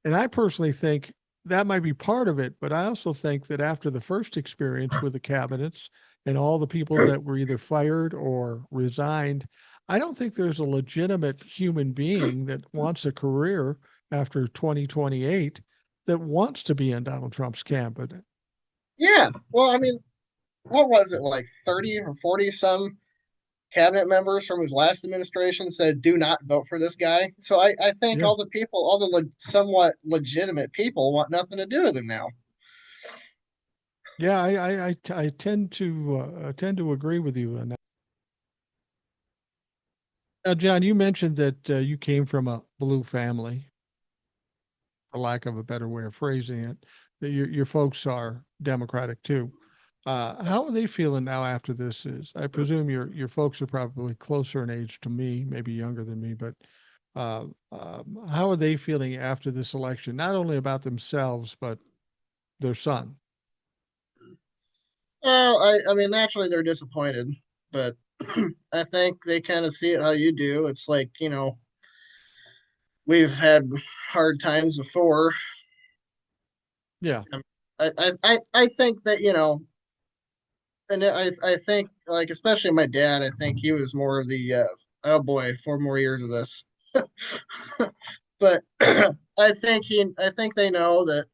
And I personally think that might be part of it, but I also think that after the first experience with the cabinets and all the people that were either fired or resigned, I don't think there's a legitimate human being that wants a career after 2028 that wants to be in Donald Trump's cabinet. Yeah. Well, I mean, what was it like 30 or 40 some cabinet members from his last administration said, do not vote for this guy. So I think Yeah. all the people, all the somewhat legitimate people want nothing to do with him now. Yeah, I tend to agree with you on that. Now, John, you mentioned that you came from a blue family, for lack of a better way of phrasing it, that your folks are Democratic too. How are they feeling now after this is? I presume your folks are probably closer in age to me, maybe younger than me, but how are they feeling after this election? Not only about themselves, but their son. Well, I mean, naturally they're disappointed, but I think they kind of see it how you do. It's like, we've had hard times before. Yeah, I think that, and I think like, especially my dad, I think he was more of the, oh boy, 4 more years of this. But I think they know that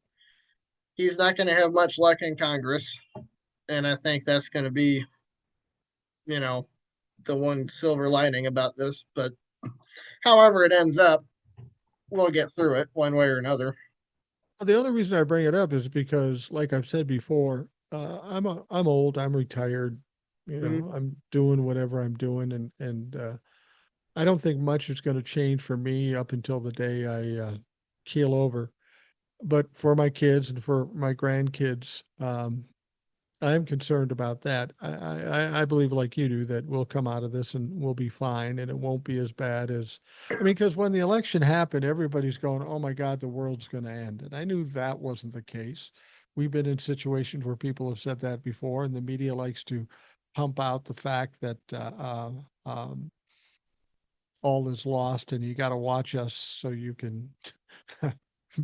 he's not going to have much luck in Congress, and I think that's going to be, you know, the one silver lining about this. But however it ends up, we'll get through it one way or another. the only reason I bring it up is because, like I've said before, I'm old, I'm retired, Mm-hmm. I'm doing whatever I'm doing, and I don't think much is going to change for me up until the day I keel over. But for my kids and for my grandkids, I'm concerned about that. I believe, like you do, that we'll come out of this and we'll be fine, and it won't be as bad as. I mean, because when the election happened, everybody's going, "Oh my God, the world's going to end," and I knew that wasn't the case. We've been in situations where people have said that before, and the media likes to pump out the fact that all is lost, and you got to watch us so you can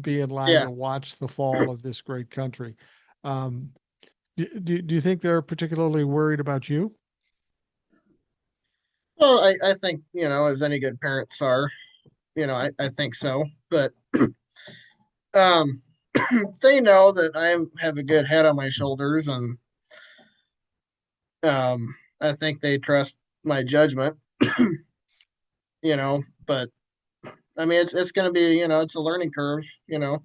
be in line Yeah. to watch the fall of this great country. Um, do you think they're particularly worried about you? Well, I think, as any good parents are, I think so. But um, they know that I have a good head on my shoulders, and I think they trust my judgment, you know. But I mean, it's going to be, it's a learning curve, of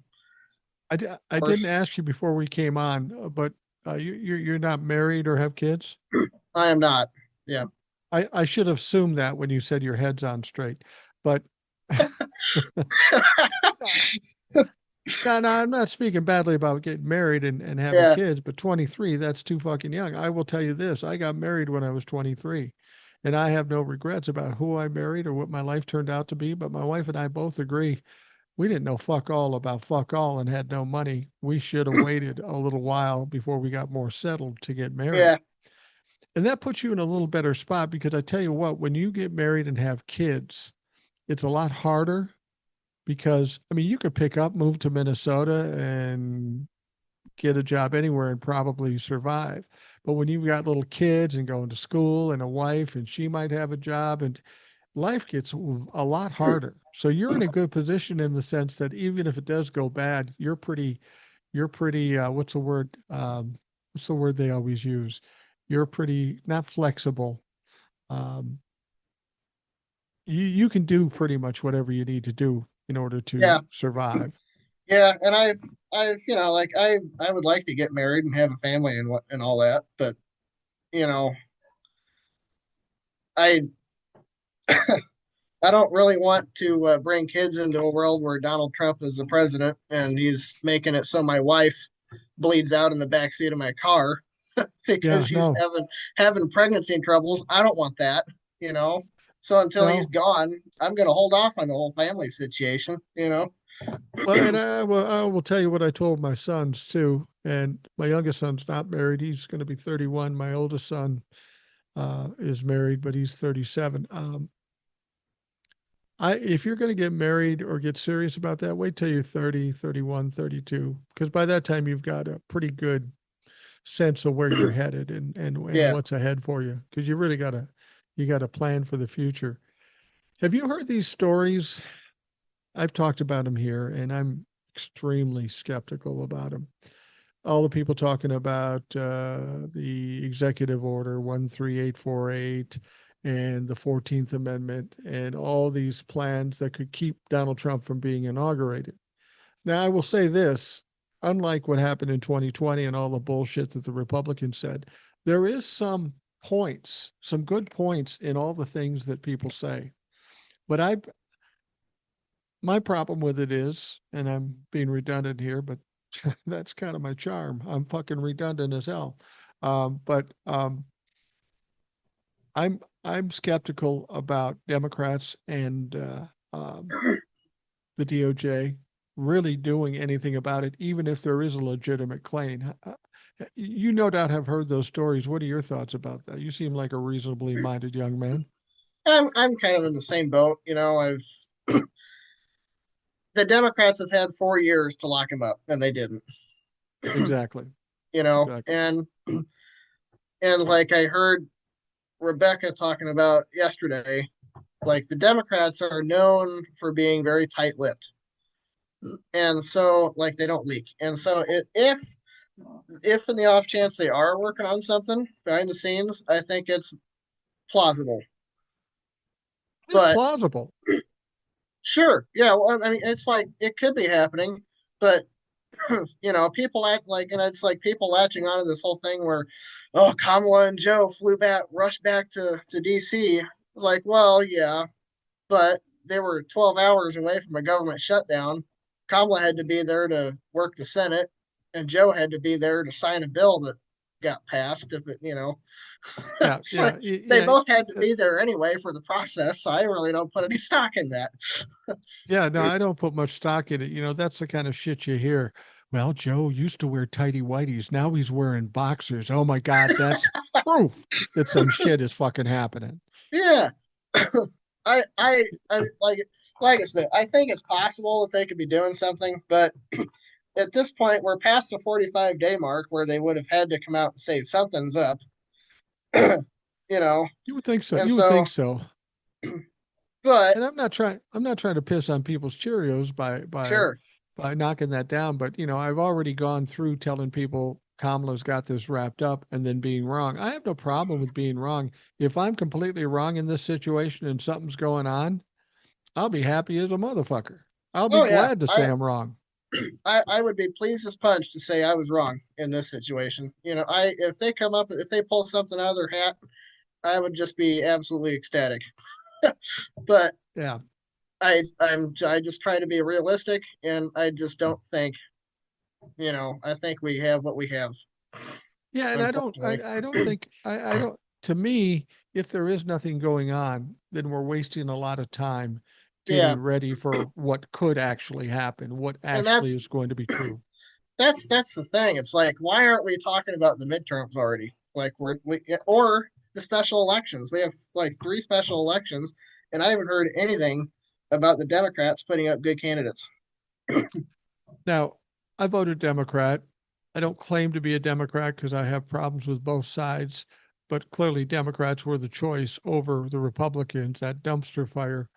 I didn't course. ask you before we came on, but you're not married or have kids? I am not. Yeah. I should have assumed that when you said your head's on straight, but no, no, I'm not speaking badly about getting married and having Yeah. kids, but 23, that's too fucking young. I will tell you this, I got married when I was 23, and I have no regrets about who I married or what my life turned out to be, but my wife and I both agree we didn't know fuck all about fuck all and had no money. We should have waited a little while before we got more settled to get married. Yeah. And that puts you in a little better spot because I tell you what, when you get married and have kids, it's a lot harder because I mean, you could pick up, move to Minnesota and get a job anywhere and probably survive. But when you've got little kids and going to school and a wife and she might have a job and life gets a lot harder. So you're in a good position in the sense that even if it does go bad, you're pretty, what's the word they always use? You're pretty, not flexible. Um, you can do pretty much whatever you need to do in order Yeah. to survive. Yeah. And I've, like I would like to get married and have a family and what and all that, but you know, I I don't really want to bring kids into a world where Donald Trump is the president and he's making it so my wife bleeds out in the back seat of my car because Yeah, she's no, having pregnancy troubles. I don't want that, you know. So until he's no. gone, I'm going to hold off on the whole family situation. Well, and I will tell you what I told my sons too. And my youngest son's not married. He's going to be 31. My oldest son is married, but he's 37. If you're going to get married or get serious about that, wait till you're 30, 31, 32, because by that time you've got a pretty good sense of where you're headed and Yeah. what's ahead for you. Because you got to plan for the future. Have you heard these stories? I've talked about them here, and I'm extremely skeptical about them. All the people talking about the executive order 13848 and the 14th Amendment and all these plans that could keep Donald Trump from being inaugurated. Now, I will say this, unlike what happened in 2020 and all the bullshit that the Republicans said, there is some points, some good points in all the things that people say. But my problem with it is, and I'm being redundant here, but that's kind of my charm. I'm fucking redundant as hell. But I'm skeptical about Democrats and the DOJ really doing anything about it, even if there is a legitimate claim. You no doubt have heard those stories. What are your thoughts about that? You seem like a reasonably minded young man. I'm kind of in the same boat. I've The Democrats have had 4 years to lock him up, and they didn't. Exactly. you know, Exactly. and and like I heard Rebecca talking about yesterday, like the Democrats are known for being very tight-lipped, and so like they don't leak. And so if in the off chance they are working on something behind the scenes, I think it's plausible. It's But plausible. sure, yeah, well, I mean, it's like it could be happening, but people act like, and it's like people latching onto this whole thing where, oh, Kamala and Joe rushed back to DC. Like, well, yeah. but they were 12 hours away from a government shutdown. Kamala had to be there to work the Senate, and Joe had to be there to sign a bill that got passed. If it. Yeah, It's like yeah, they yeah. both had to be there anyway for the process. So I really don't put any stock in that. Yeah, no, I don't put much stock in it. That's the kind of shit you hear. Well, Joe used to wear tighty whities. Now he's wearing boxers. Oh my God, that's proof that some shit is fucking happening. Yeah, I like I said, I think it's possible that they could be doing something, but at this point, we're past the 45-day mark where they would have had to come out and say something's up, you know. You would think so. And You would think so, so. but And I'm not trying to piss on people's Cheerios sure, by knocking that down, but I've already gone through telling people Kamala's got this wrapped up and then being wrong. I have no problem with being wrong. If I'm completely wrong in this situation and something's going on, I'll be happy as a motherfucker. I'll be oh yeah, glad to say I'm wrong. I would be pleased as punch to say I was wrong in this situation. I if they come up if they pull something out of their hat, I would just be absolutely ecstatic. But Yeah. I just try to be realistic, and I just don't think I think we have what we have, Yeah, and unfortunately. I don't think I don't to me, if there is nothing going on, then we're wasting a lot of time Yeah, getting ready for what could actually happen, what and actually is going to be true. that's the thing. It's like, why aren't we talking about the midterms already? Like or the special elections. We have like three special elections, and I haven't heard anything about the Democrats putting up good candidates. Now, I voted Democrat. I don't claim to be a Democrat because I have problems with both sides, but clearly Democrats were the choice over the Republicans, that dumpster fire.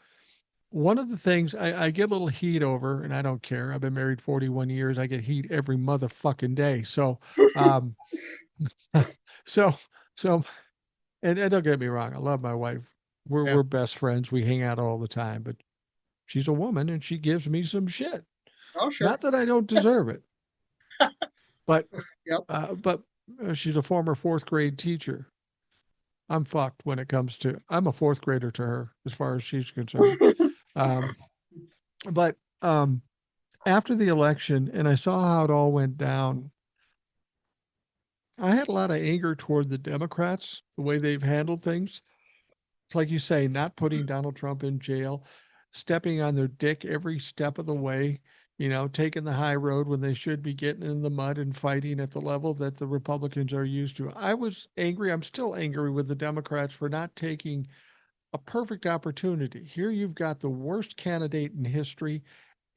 One of the things I get a little heat over, and I don't care. I've been married 41 years. I get heat every motherfucking day. Um, so, so, and don't get me wrong. I love my wife. We're, Yeah. we're best friends. We hang out all the time, but she's a woman and she gives me some shit. Oh, sure. Not that I don't deserve it, but, Yep. but she's a former fourth grade teacher. I'm fucked when it comes to, I'm a fourth grader to her as far as she's concerned. Um, but, after the election and I saw how it all went down, I had a lot of anger toward the Democrats, the way they've handled things. It's like you say, not putting Donald Trump in jail, stepping on their dick every step of the way, taking the high road when they should be getting in the mud and fighting at the level that the Republicans are used to. I was angry. I'm still angry with the Democrats for not taking a perfect opportunity. Here you've got the worst candidate in history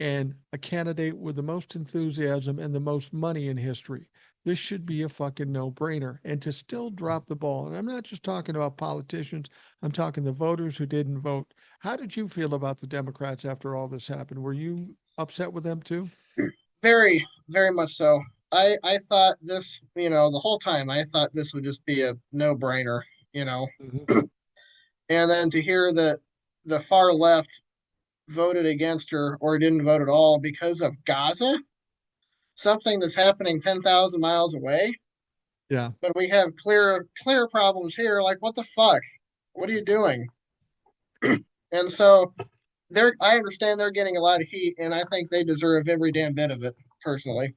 and a candidate with the most enthusiasm and the most money in history. This should be a fucking no brainer. And to still drop the ball, and I'm not just talking about politicians, I'm talking the voters who didn't vote. How did you feel about the Democrats after all this happened? Were you upset with them too? Very, very much so. I thought this, the whole time I thought this would just be a no-brainer, you know. Mhm. And then to hear that the far left voted against her or didn't vote at all because of Gaza, something that's happening 10,000 miles away, Yeah. but we have clear problems here. Like, what the fuck? What are you doing? And so I understand they're getting a lot of heat, and I think they deserve every damn bit of it. Personally,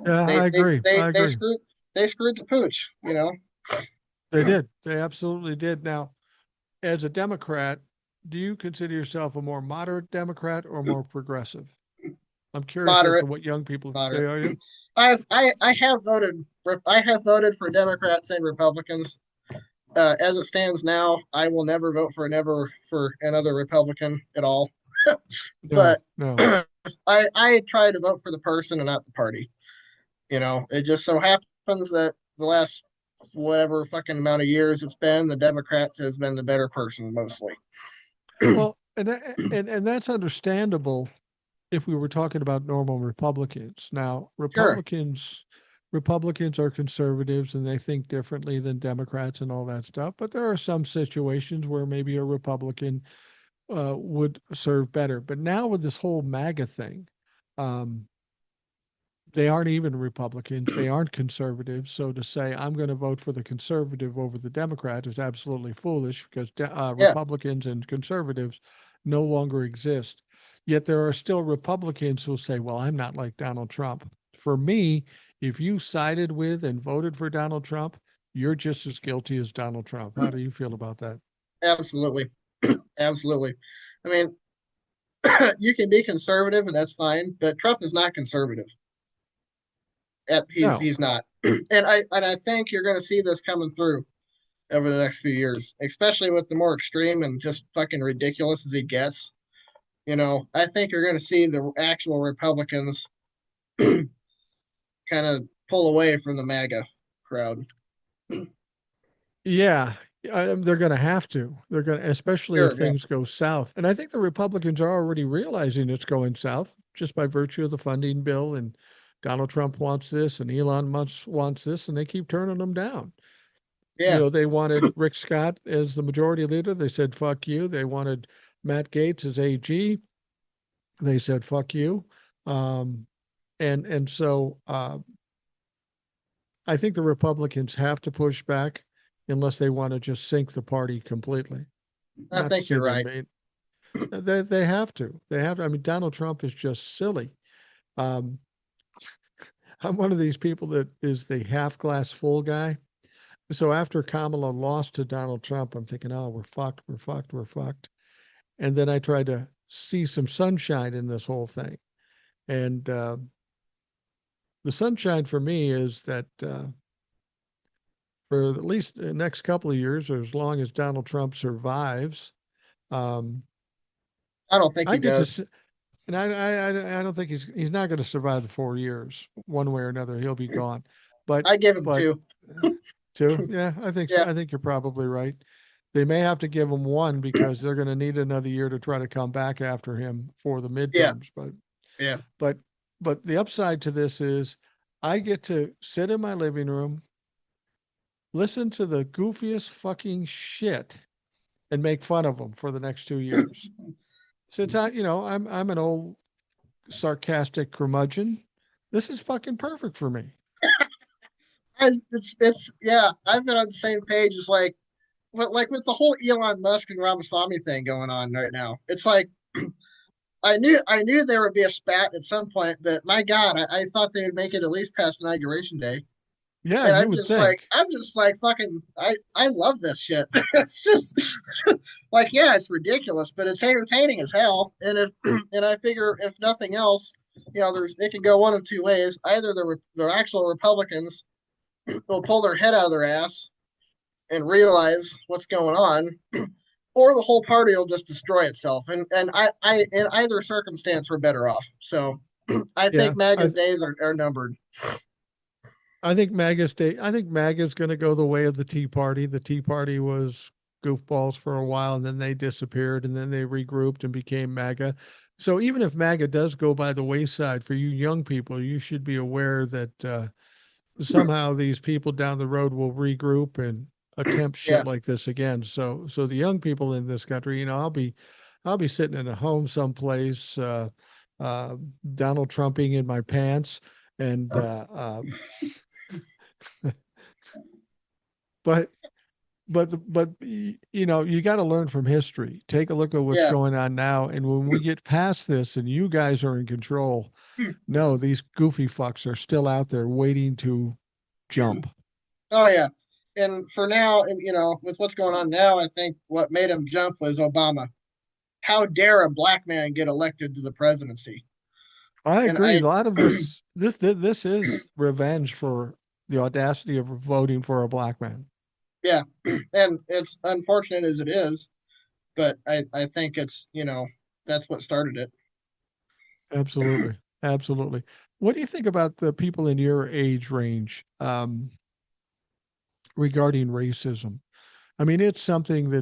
Yeah, they I they agree. they I they agree. screwed they screwed the pooch. They did. They absolutely did. Now, as a Democrat, do you consider yourself a more moderate Democrat or more progressive? I'm curious as to Moderate, what young people say, moderate. are you? I have voted for Democrats and Republicans. As it stands now, I will never vote for another Republican at all. No, But no. I try to vote for the person and not the party. It just so happens that the last whatever fucking amount of years it's been, the Democrat has been the better person mostly. Well, and that's understandable if we were talking about normal Republicans. Now, Sure, Republicans are conservatives and they think differently than Democrats and all that stuff. But there are some situations where maybe a Republican would serve better. But now with this whole MAGA thing, um, they aren't even Republicans. They aren't conservatives. So to say I'm going to vote for the conservative over the Democrat is absolutely foolish because Yeah, Republicans and conservatives no longer exist. Yet there are still Republicans who'll say, well, I'm not like Donald Trump. For me, if you sided with and voted for Donald Trump, you're just as guilty as Donald Trump. How do you feel about that? absolutely. Absolutely. I mean, you can be conservative and that's fine, but Trump is not conservative. He's No. he's not. And I think you're going to see this coming through over the next few years, especially with the more extreme and just fucking ridiculous as he gets. I think you're going to see the actual Republicans kind of pull away from the MAGA crowd. Yeah, they're going to have to. They're going to, especially if Sure, yeah, things go south. And I think the Republicans are already realizing it's going south just by virtue of the funding bill. And Donald Trump wants this, and Elon Musk wants this, and they keep turning them down. You yeah. know, they wanted Rick Scott as the majority leader. They said, fuck you. They wanted Matt Gaetz as AG. They said, fuck you. Um, and so I think the Republicans have to push back unless they want to just sink the party completely. I Not to think say you're they right. may, they have to. They have to. I mean, Donald Trump is just silly. Um, I'm one of these people that is the half glass full guy. So after Kamala lost to Donald Trump, I'm thinking, oh, we're fucked, we're fucked, we're fucked. And then I tried to see some sunshine in this whole thing. And the sunshine for me is that for at least the next couple of years, or as long as Donald Trump survives, um, I don't think I he get does. to, and I don't think he's not going to survive the 4 years one way or another. He'll be gone. But I give him but two. two, yeah, I think so. Yeah, I think you're probably right. They may have to give him one because they're going to need another year to try to come back after him for the yeah, midterms. yeah. But but the upside to this is I get to sit in my living room, listen to the goofiest fucking shit, and make fun of them for the next 2 years. Since I'm an old sarcastic curmudgeon, this is fucking perfect for me. It's yeah. I've been on the same page as like with the whole Elon Musk and Ramaswamy thing going on right now. It's like I knew there would be a spat at some point, but my God, I thought they would make it at least past inauguration day. Yeah, And you would think. I'm just like fucking I love this shit. It's just like yeah, it's ridiculous, but it's entertaining as hell. And if and I figure if nothing else, there's it can go one of two ways. Either the actual Republicans will pull their head out of their ass and realize what's going on, or the whole party will just destroy itself. And I in either circumstance we're better off. So I Yeah, think MAGA's days are numbered. I think MAGA's going to go the way of the Tea Party. The Tea Party was goofballs for a while, and then they disappeared, and then they regrouped and became MAGA. So even if MAGA does go by the wayside for you young people, you should be aware that somehow these people down the road will regroup and attempt shit Yeah. like this again. So the young people in this country, I'll be sitting in a home someplace, uh, Donald Trumping in my pants, and but but you got to learn from history. Take a look at what's Yeah. going on now, and when we get past this, and you guys are in control, no, these goofy fucks are still out there waiting to jump. Oh yeah. And for now, and with what's going on now, I think what made him jump was Obama. How dare a black man get elected to the presidency? I And agree. A lot of this is revenge for the audacity of voting for a black man. yeah, and it's unfortunate as it is, but I think it's that's what started it. Absolutely. Absolutely. What do you think about the people in your age range regarding racism? I mean, it's something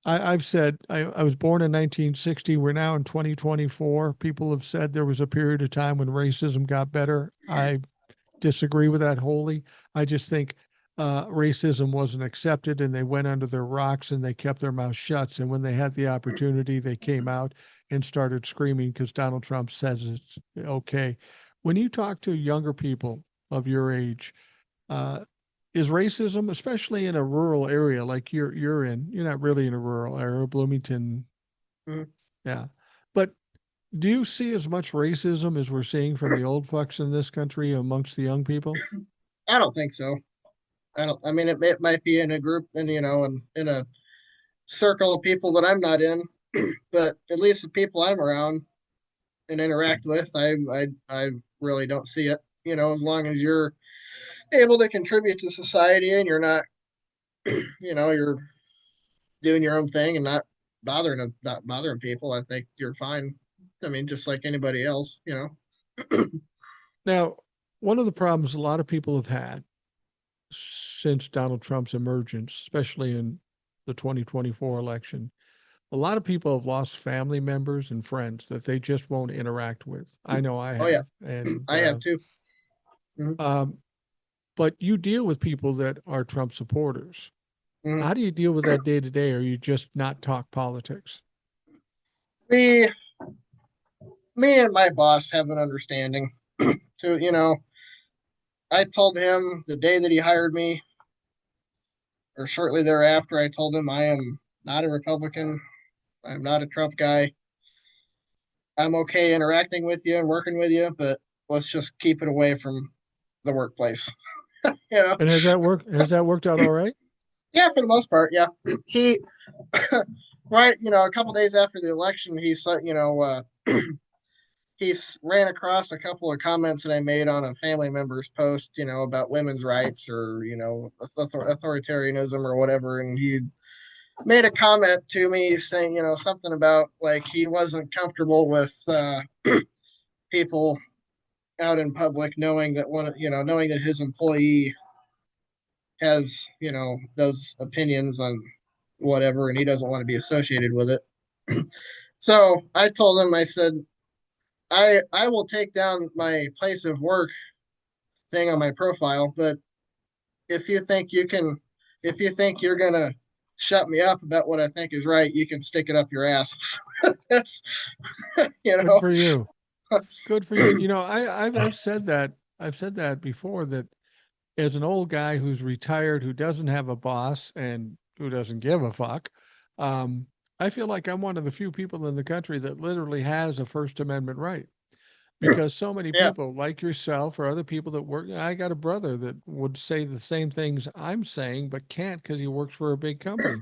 I've said I was born in 1960. We're now in 2024. People have said there was a period of time when racism got better. I disagree with that wholly. I just think racism wasn't accepted and they went under their rocks and they kept their mouth shut. And when they had the opportunity, they came out and started screaming because Donald Trump says it's okay. when you talk to younger people of your age, uh, is racism, especially in a rural area like you're in, you're not really in a rural area, Bloomington, Mhm. yeah. But do you see as much racism as we're seeing from the old fucks in this country amongst the young people? I don't think so. I don't. I mean, it might be in a group, and in a circle of people that I'm not in, but at least the people I'm around and interact with, I really don't see it. As long as you're able to contribute to society and you're not, you're doing your own thing and not bothering people, I think you're fine. I mean, just like anybody else. Now, one of the problems a lot of people have had since Donald Trump's emergence, especially in the 2024 election, a lot of people have lost family members and friends that they just won't interact with. I know I Oh yeah, have. And, I have too. Mhm. um, but you deal with people that are Trump supporters. Mhm. How do you deal with that day to day? Or you just not talk politics? We, me and my boss have an understanding. To I told him the day that he hired me, or shortly thereafter, I told him I am not a Republican. I'm not a Trump guy. I'm okay interacting with you and working with you, but let's just keep it away from the workplace. You know, And has that worked? Has that worked out all right? yeah, for the most part, yeah. He right, a couple days after the election, he said, he ran across a couple of comments that I made on a family member's post, about women's rights or authoritarianism or whatever, and he made a comment to me saying, something about like he wasn't comfortable with people out in public knowing that his employee has, those opinions on whatever, and he doesn't want to be associated with it. So I told him, I said, I will take down my place of work thing on my profile, but if you think you can, if you think you're gonna shut me up about what I think is right, you can stick it up your ass. That's you Good know, for you. Good for you. You know, I've said that. I've said that before, that as an old guy who's retired, who doesn't have a boss and who doesn't give a fuck, um, I feel like I'm one of the few people in the country that literally has a First Amendment right, because so many yeah, people like yourself or other people that work. I got a brother that would say the same things I'm saying, but can't because he works for a big company.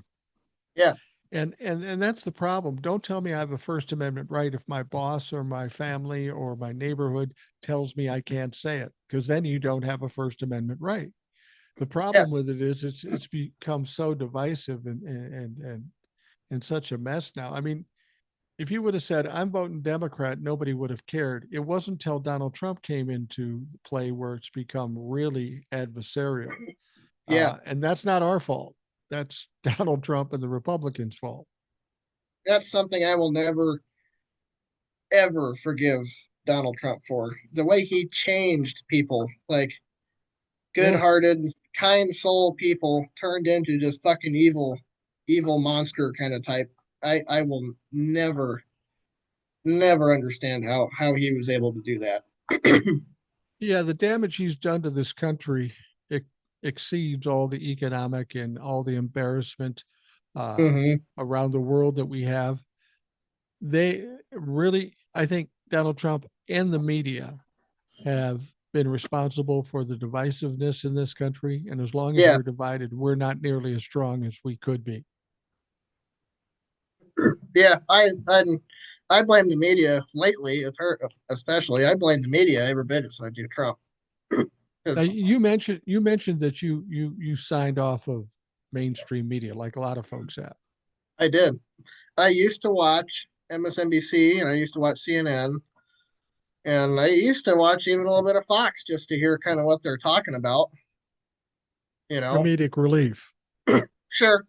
yeah, And that's the problem. Don't tell me I have a First Amendment right if my boss or my family or my neighborhood tells me I can't say it, because then you don't have a First Amendment right. The yeah, problem with it is it's become so divisive and such a mess now. I mean, if you would have said I'm voting Democrat, nobody would have cared. It wasn't until Donald Trump came into play where it's become really adversarial, yeah. and that's not our fault. That's Donald Trump and the Republicans' fault. That's something I will never ever forgive Donald Trump for. The way he changed people, like Yeah. good-hearted, kind soul people turned into just fucking evil monster kind of type. I will never understand how he was able to do that. Yeah, the damage he's done to this country ex- exceeds all the economic and all the embarrassment uh, Hmm. around the world that we have. They really, I think Donald Trump and the media have been responsible for the divisiveness in this country. And as long as Yeah, we're divided, we're not nearly as strong as we could be. yeah. I blame the media lately, especially. I blame the media every bit as I do Trump Now, because you mentioned that you signed off of mainstream media like a lot of folks have. I did. I used to watch MSNBC and I used to watch CNN and I used to watch even a little bit of Fox just to hear kind of what they're talking about. You know, Comedic relief. sure.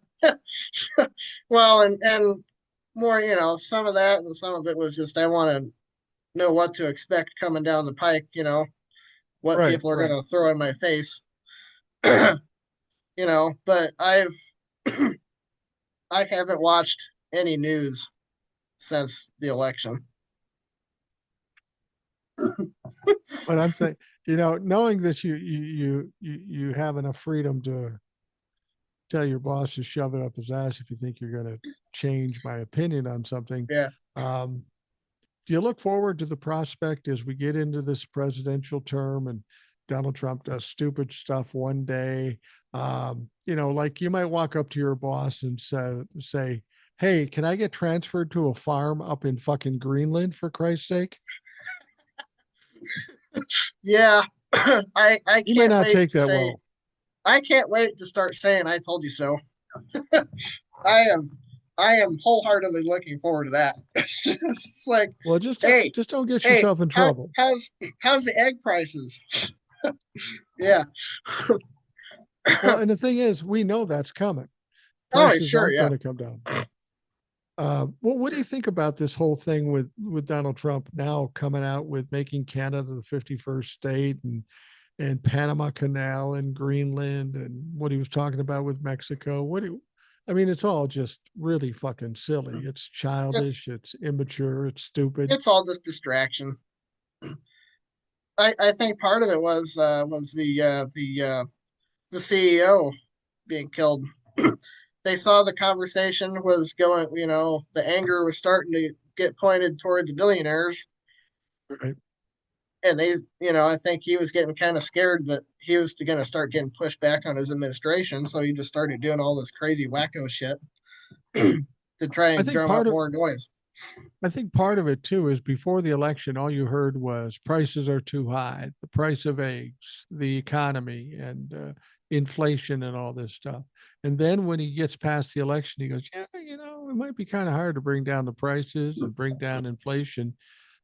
Well, and more, some of that and some of it was just I want to know what to expect coming down the pike. What Right, people are going right. to throw in my face. But I haven't watched any news since the election. But I'm saying, knowing that you have enough freedom to tell your boss to shove it up his ass if you think you're going to change my opinion on something. Yeah. Um, do you look forward to the prospect as we get into this presidential term and Donald Trump does stupid stuff one day? Like you might walk up to your boss and say, "Hey, can I get transferred to a farm up in fucking Greenland for Christ's sake?" Yeah. I You may can't not wait take to that say, well. I can't wait to start saying I told you so. I am I am wholeheartedly looking forward to that. It's like, Well, hey, just don't get hey, yourself in trouble. how's the egg prices? Yeah. Well, and the thing is, we know that's coming. Oh, Prices sure, aren't yeah. going to come down. Well, what do you think about this whole thing with Donald Trump now coming out with making Canada the 51st state and Panama Canal and Greenland and what he was talking about with Mexico? I mean, it's all just really fucking silly. It's It's childish. It's immature. It's stupid. it's all just distraction. I think part of it was the CEO being killed. They saw the conversation was going, the anger was starting to get pointed toward the billionaires, Right? and I think he was getting kind of scared that he was going to start getting pushed back on his administration, so he just started doing all this crazy wacko shit to try I and think drum up more noise. I think part of it too is before the election, all you heard was prices are too high, the price of eggs, the economy, and inflation, and all this stuff. And then when he gets past the election, he goes, "Yeah, it might be kind of hard to bring down the prices and bring down inflation."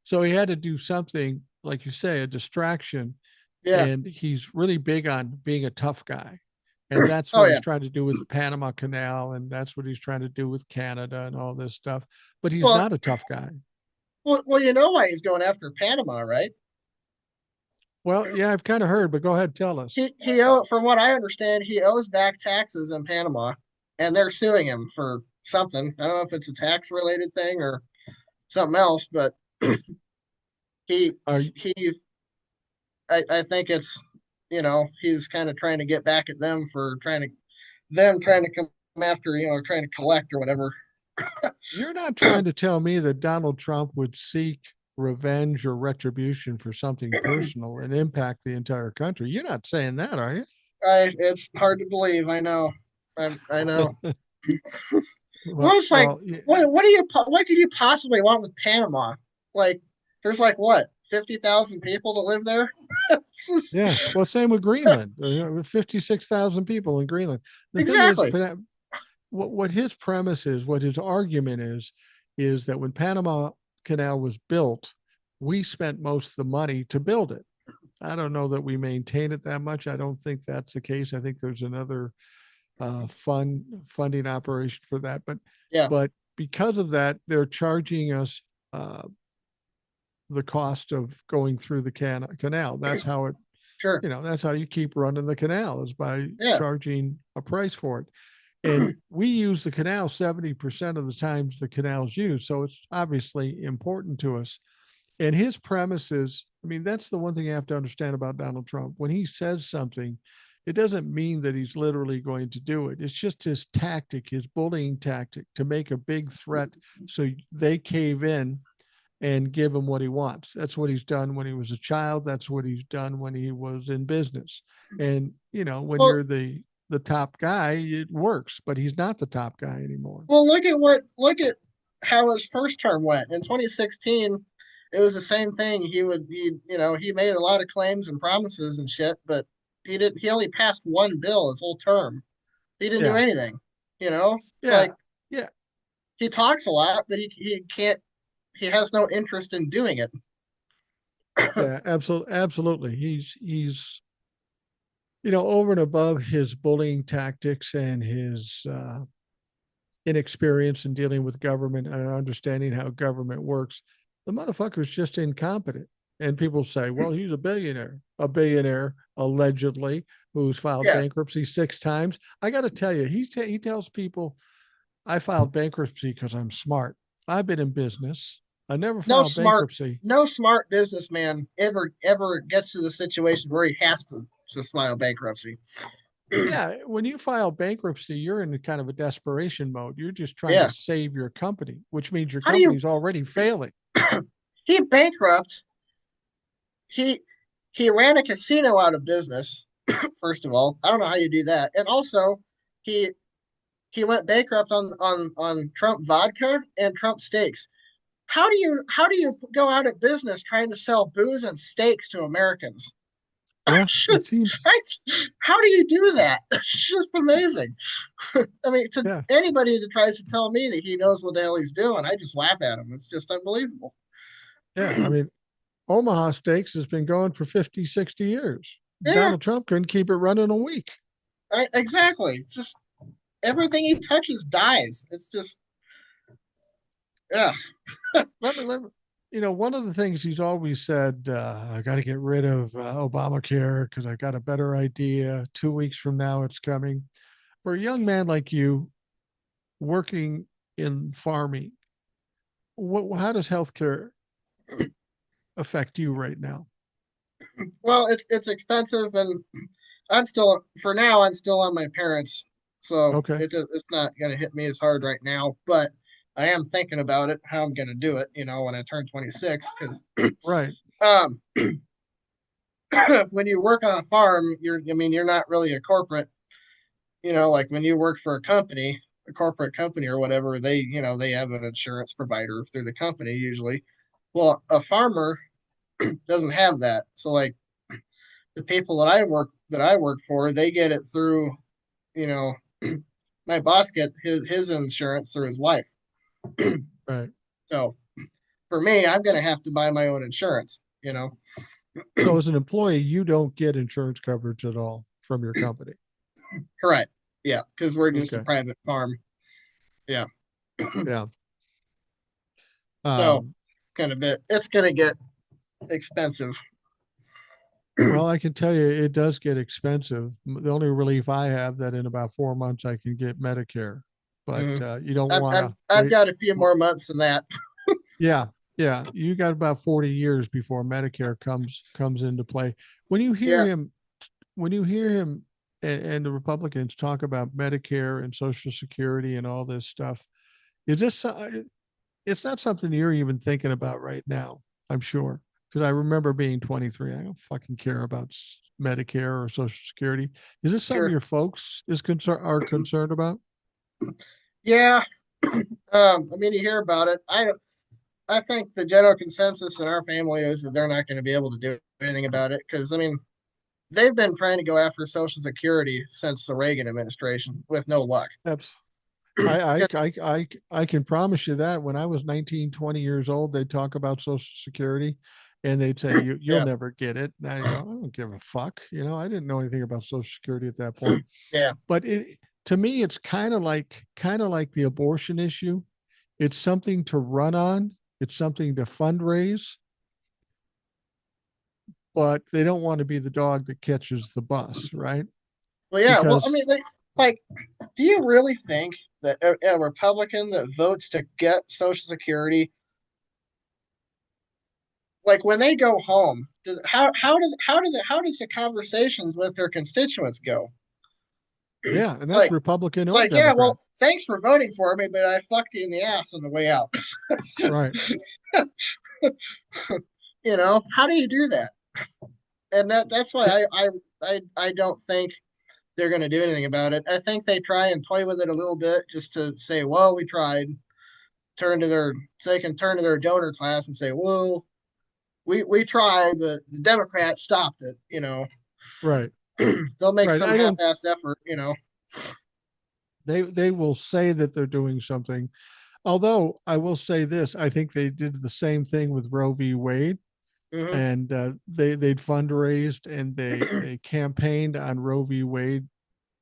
So he had to do something, like you say, a distraction. Yeah. And he's really big on being a tough guy. And that's Oh what he's yeah. trying to do with the Panama Canal. And that's what he's trying to do with Canada and all this stuff. But he's Well, not a tough guy. you know why he's going after Panama, right? Well, yeah, I've kind of heard, but go ahead, tell us. From what I understand, he owes back taxes in Panama, and they're suing him for something. I don't know if it's a tax related thing or something else, but he Are he I think it's he's kind of trying to get back at them for trying to come after trying to collect or whatever. you're not trying to tell me that Donald Trump would seek revenge or retribution for something personal and impact the entire country? You're not saying that, are It's hard to believe. I know. I know. you? Well, well, it's like, well, yeah, what could you possibly want with Panama? Like, there's like what, 50,000 people to live there? yeah. Well, same with Greenland. 56,000 people in Greenland. The thing is, Exactly. what his premise is, what his argument is that when Panama Canal was built, we spent most of the money to build it. I don't know that we maintain it that much. I don't think that's the case. I think there's another funding operation for that. Yeah, But because of that, they're charging us uh, the cost of going through the canal. That's how it, sure. that's how you keep running the canal, is by Yeah. charging a price for it. And we use the canal 70% of the times the canal's used. So it's obviously important to us. And his premise is, I mean, that's the one thing you have to understand about Donald Trump. When he says something, it doesn't mean that he's literally going to do it. It's just his tactic, his bullying tactic, to make a big threat so they cave in and give him what he wants. That's what he's done when he was a child. That's what he's done when he was in business. And, when Well, you're the top guy, it works, but he's not the top guy anymore. look at how his first term went in 2016. It was the same thing. He made a lot of claims and promises and shit, but he only passed one bill his whole term. He didn't do Yeah. anything. It's Yeah. like Yeah. he talks a lot, but he can't. He has no interest in doing it. Yeah. Absolutely. Absolutely. He's over and above his bullying tactics and his inexperience in dealing with government and understanding how government works, the motherfucker's just incompetent. And people say, well, he's a billionaire allegedly, who's filed Yeah, bankruptcy 6 times. I got to tell you, he tells people, I filed bankruptcy because I'm smart. I've been in business. I never No filed smart, bankruptcy. no smart businessman ever gets to the situation where he has to file bankruptcy. Yeah, when you file bankruptcy, you're in kind of a desperation mode. You're just trying to Yeah. save your company, which means your How do you company's already failing. he bankrupt? He he ran a casino out of business. First of all, I don't know how you do that. And also, he he went bankrupt on Trump vodka and Trump steaks. How do you go out of business trying to sell booze and steaks to Americans? Yeah, it Just, seems. how do you do that? It's just amazing. I mean, to Yeah, anybody that tries to tell me that he knows what the hell he's doing, I just laugh at him. It's just unbelievable. yeah. I mean, Omaha Steaks has been going for 50, 60 years. Yeah, Donald Trump couldn't keep it running a week. exactly. It's just everything he touches dies. It's just, yeah, Let me, one of the things he's always said, I got to get rid of Obamacare because I got a better idea. 2 weeks from now, it's coming. For a young man like you working in farming, how does healthcare affect you right now? well, it's expensive, and I'm still for now. I'm still on my parents, so Okay. it's not gonna hit me as hard right now. But I am thinking about it, how I'm gonna do it. When I turn 26, because Right. um, when you work on a farm, you're not really a corporate. Like when you work for a corporate company or whatever, they have an insurance provider through the company usually. Well, a farmer doesn't have that. So like the people that I work for, they get it through, you know, my boss get his insurance through his wife. Right. So for me, I'm gonna have to buy my own insurance. So as an employee, you don't get insurance coverage at all from your company. Correct. Yeah, because we're just a Okay. private farm. Yeah. Yeah. So Um, it's gonna get expensive. well, I can tell you it does get expensive. The only relief I have that in about 4 months I can get Medicare, but Mhm. you don't I've, want I've to I've wait. got a few more months than that. Yeah, yeah, you got about 40 years before Medicare comes into play. When you hear Yeah, him, when you hear him and the Republicans talk about Medicare and Social Security and all this stuff, is this it's not something you're even thinking about right now, I'm sure. Because I remember being 23. I don't fucking care about Medicare or Social Security. Is this something sure. your folks are concerned about? Yeah. I mean, you hear about it. I think the general consensus in our family is that they're not going to be able to do anything about it because I mean they've been trying to go after Social Security since the Reagan administration with no luck. Abs- I can promise you that when I was 19, 20 years old, they'd talk about Social Security and they'd say, you'll Yeah, never get it. And I go, I don't give a fuck. I didn't know anything about Social Security at that point. yeah. But to me, it's kind of like the abortion issue. It's something to run on. It's something to fundraise, but they don't want to be the dog that catches the bus, right? Well, yeah. Well, I Because mean, like, do you really think that a Republican that votes to get Social Security, like when they go home, how does the conversations with their constituents go? yeah, and It's that's like Republican it's or like, yeah, Democrat. well, thanks for voting for me, but I fucked you in the ass on the way out. It's Right. just, how do you do that? And that's why Yeah. I don't think they're going to do anything about it. I think they try and toy with it a little bit just to say, well, we tried. So they can turn to their donor class and say, well, we tried, but the Democrats stopped it. Right. They'll make Right. some I don't half-ass effort. they will say that they're doing something. Although I will say this, I think they did the same thing with Roe v. Wade, Hmm. and they'd fundraised and they campaigned on Roe v. Wade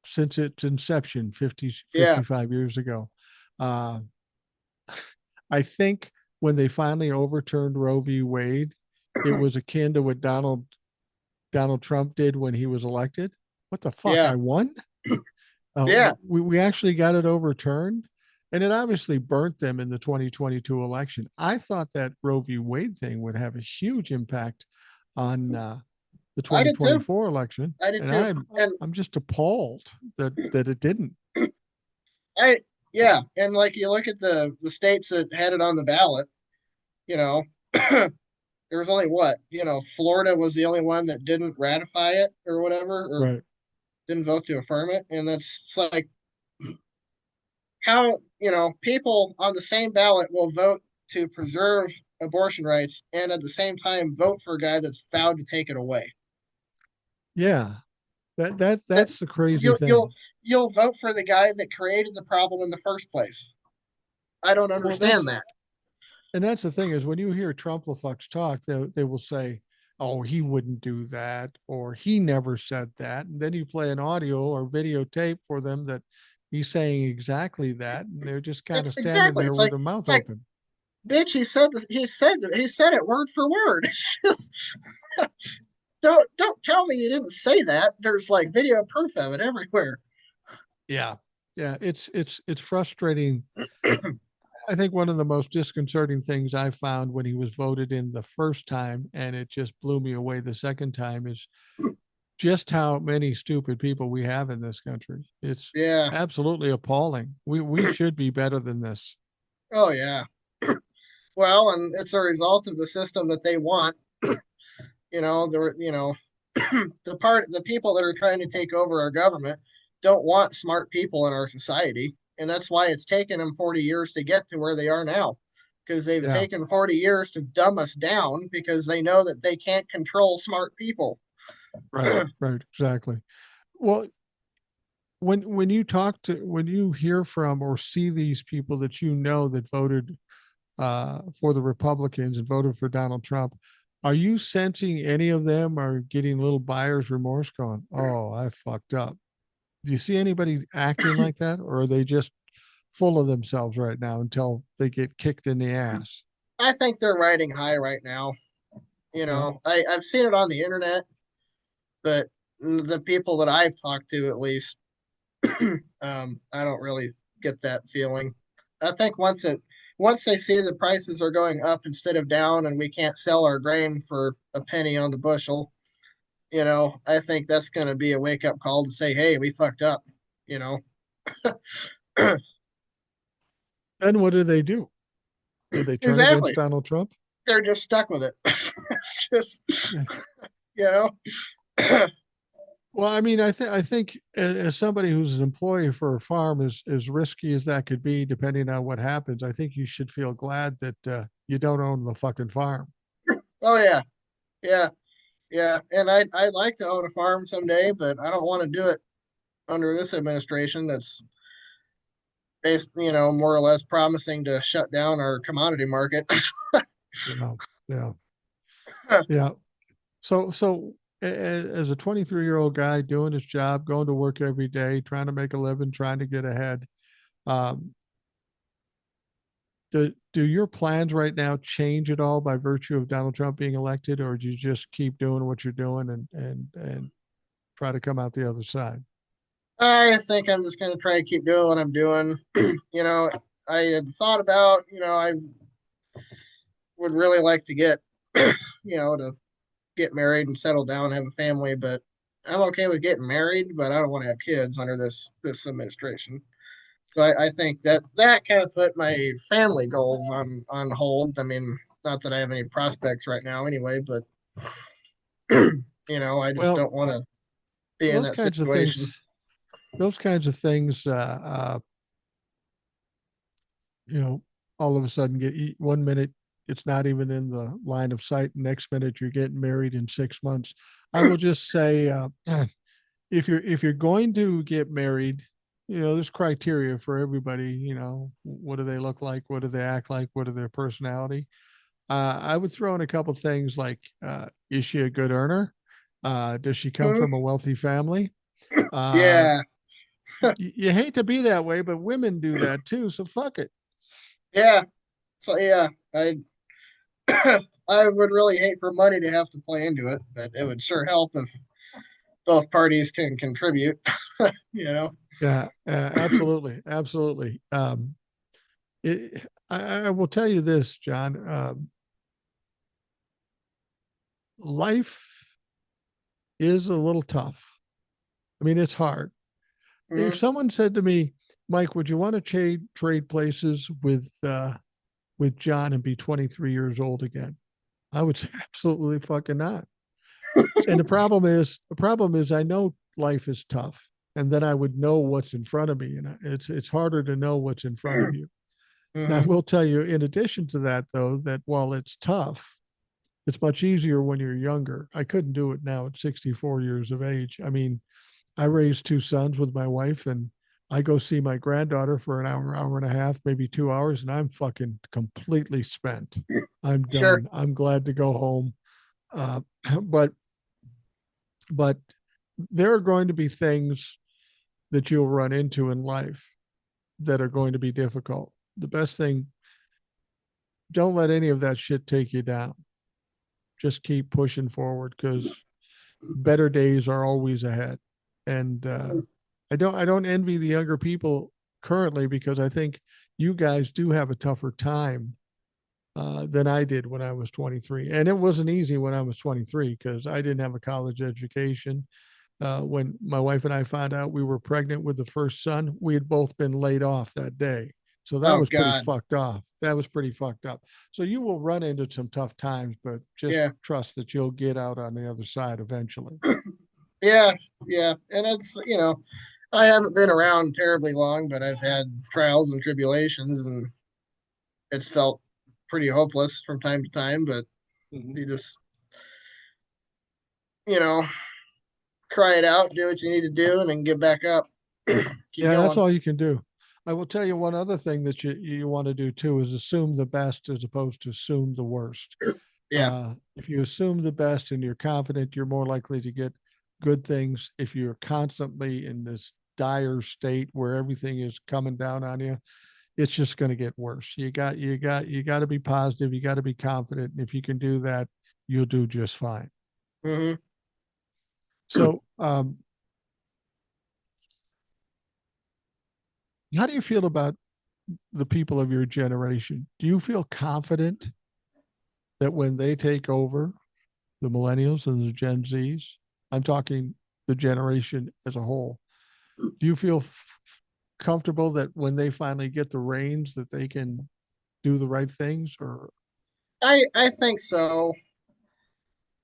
since its inception 50 Yeah, 55 years ago. Uh, I think when they finally overturned Roe v. Wade, it was akin to what Donald Trump did when he was elected. What the fuck? yeah, I won. yeah, We actually got it overturned. and it obviously burnt them in the 2022 election. I thought that Roe v. Wade thing would have a huge impact on the I did too. 2024 election, I did and too. And I'm just appalled that it didn't. I, yeah, and like you look at the states that had it on the ballot, you know, there was only what, Florida was the only one that didn't ratify it or whatever, or Right. didn't vote to affirm it. And that's it's like how, people on the same ballot will vote to preserve abortion rights and at the same time vote for a guy that's vowed to take it away. Yeah. That That's the crazy you'll you'll thing. you'll vote for the guy that created the problem in the first place. I don't Well, understand that. that's the thing is when you hear Trump-lefucks talk, they will say, "Oh, he wouldn't do that," or "He never said that." And then you play an audio or videotape for them that he's saying exactly that, and they're just kind of It's standing exactly. there It's with like their mouth it's like open. bitch. He said it word for word. It's just don't tell me you didn't say that. There's like video proof of it everywhere. Yeah, yeah, it's frustrating. I think one of the most disconcerting things I found when he was voted in the first time, and it just blew me away the second time, is just how many stupid people we have in this country. It's Yeah. absolutely appalling. We should be better than this. Oh yeah. Well, and it's a result of the system that they want. The people that are trying to take over our government don't want smart people in our society, and that's why it's taken them 40 years to get to where they are now, because they've Yeah, taken 40 years to dumb us down because they know that they can't control smart people. right, right, exactly. Well, when you hear from or see these people that you know that voted for the Republicans and voted for Donald Trump, are you sensing any of them are getting a little buyer's remorse going, oh, I fucked up? Do you see anybody acting like that? Or are they just full of themselves right now until they get kicked in the ass? I think they're riding high right now. Yeah. I've seen it on the internet, but the people that I've talked to, at least, I don't really get that feeling. I think once they see the prices are going up instead of down, and we can't sell our grain for a penny on the bushel, I think that's going to be a wake up call to say, hey, we fucked up. You know, And what do they do? Do they turn against exactly. Donald Trump? They're just stuck with it. It's just, Yeah. you know, Well, I think as somebody who's an employee for a farm, as risky as that could be, depending on what happens, I think you should feel glad that you don't own the fucking farm. oh yeah, yeah, yeah. And I'd like to own a farm someday, but I don't want to do it under this administration that's based, more or less promising to shut down our commodity market. Yeah, yeah, yeah. As a 23-year-old guy doing his job, going to work every day, trying to make a living, trying to get ahead, um, do your plans right now change at all by virtue of Donald Trump being elected, or do you just keep doing what you're doing and try to come out the other side? I think I'm just going to try to keep doing what I'm doing. you know, I had thought about, I would really like to to get married and settle down and have a family, but I'm okay with getting married, but I don't want to have kids under this administration. So I think that kind of put my family goals on hold. I mean, not that I have any prospects right now anyway, but I just Well, don't want to be in those that kinds of situation. things, those kinds of things, you know, all of a sudden get 1 minute it's not even in the line of sight. Next minute you're getting married in 6 months. I will just say, if you're going to get married, there's criteria for everybody. What do they look like? What do they act like? What are their personality? I would throw in a couple things like, is she a good earner? Does she come Hmm? from a wealthy family? Uh, Yeah, you hate to be that way, but women do that too. So fuck it. yeah. So yeah, I I would really hate for money to have to play into it, but it would sure help if both parties can contribute. you know. Yeah, absolutely, absolutely. I will tell you this, John. Life is a little tough. I mean, it's hard. If Hmm. someone said to me, Mike, would you want to trade places with John and be 23 years old again? I would say absolutely fucking not. And the problem is I know life is tough, and then I would know what's in front of me, and it's harder to know what's in front of you. Now, I Hmm. will tell you, in addition to that, though, that while it's tough, it's much easier when you're younger. I couldn't do it now at 64 years of age. I mean, I raised two sons with my wife, and I go see my granddaughter for an hour, hour and a half, maybe 2 hours, and I'm fucking completely spent. I'm Sure. done. I'm glad to go home. Uh, but but there are going to be things that you'll run into in life that are going to be difficult. The best thing, don't let any of that shit take you down. Just keep pushing forward because better days are always ahead. And I don't envy the younger people currently because I think you guys do have a tougher time than I did when I was 23. And it wasn't easy when I was 23 because I didn't have a college education. When my wife and I found out we were pregnant with the first son, we had both been laid off that day. So that Oh was pretty God. fucked off. That was pretty fucked up. So you will run into some tough times, but just Yeah. trust that you'll get out on the other side eventually. Yeah. Yeah. And it's, I haven't been around terribly long, but I've had trials and tribulations, and it's felt pretty hopeless from time to time. But Mhm. you just, you know, cry it out, do what you need to do, and then get back up. Keep Yeah, that's going. all you can do. I will tell you one other thing that you want to do too is assume the best as opposed to assume the worst. Yeah. If you assume the best and you're confident, you're more likely to get good things. If you're constantly in this dire state where everything is coming down on you, it's just going to get worse. You got to be positive. You got to be confident. And if you can do that, you'll do just fine. Hmm. So, how do you feel about the people of your generation? Do you feel confident that when they take over, the millennials and the Gen Zs, I'm talking the generation as a whole, do you feel comfortable that when they finally get the reins that they can do the right things? Or I think so.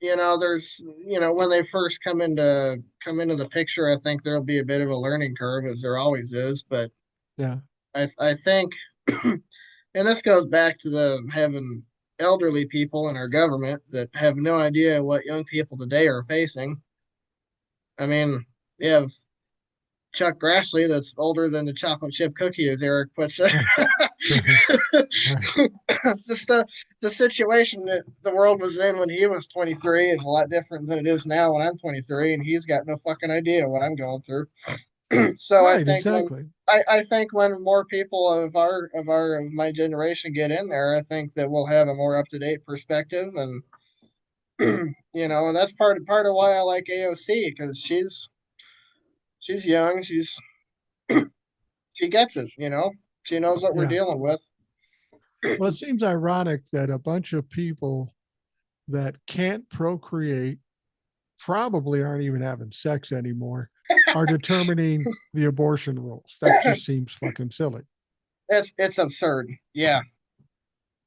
There's, when they first come into the picture, I think there'll be a bit of a learning curve, as there always is. But yeah, I think, and this goes back to the having elderly people in our government that have no idea what young people today are facing. I mean, you have Chuck Grassley that's older than the chocolate chip cookie, as Eric puts it. right. Just the situation that the world was in when he was 23 is a lot different than it is now when I'm 23, and he's got no fucking idea what I'm going through. So I Right, think when exactly. I think when more people of my generation get in there, I think that we'll have a more up to date perspective, and and that's part of why I like AOC, because she's young, she gets it, she knows what we're Yeah. dealing with. Well, it seems ironic that a bunch of people that can't procreate, probably aren't even having sex anymore, are determining the abortion rules. That just seems fucking silly. It's absurd. Yeah,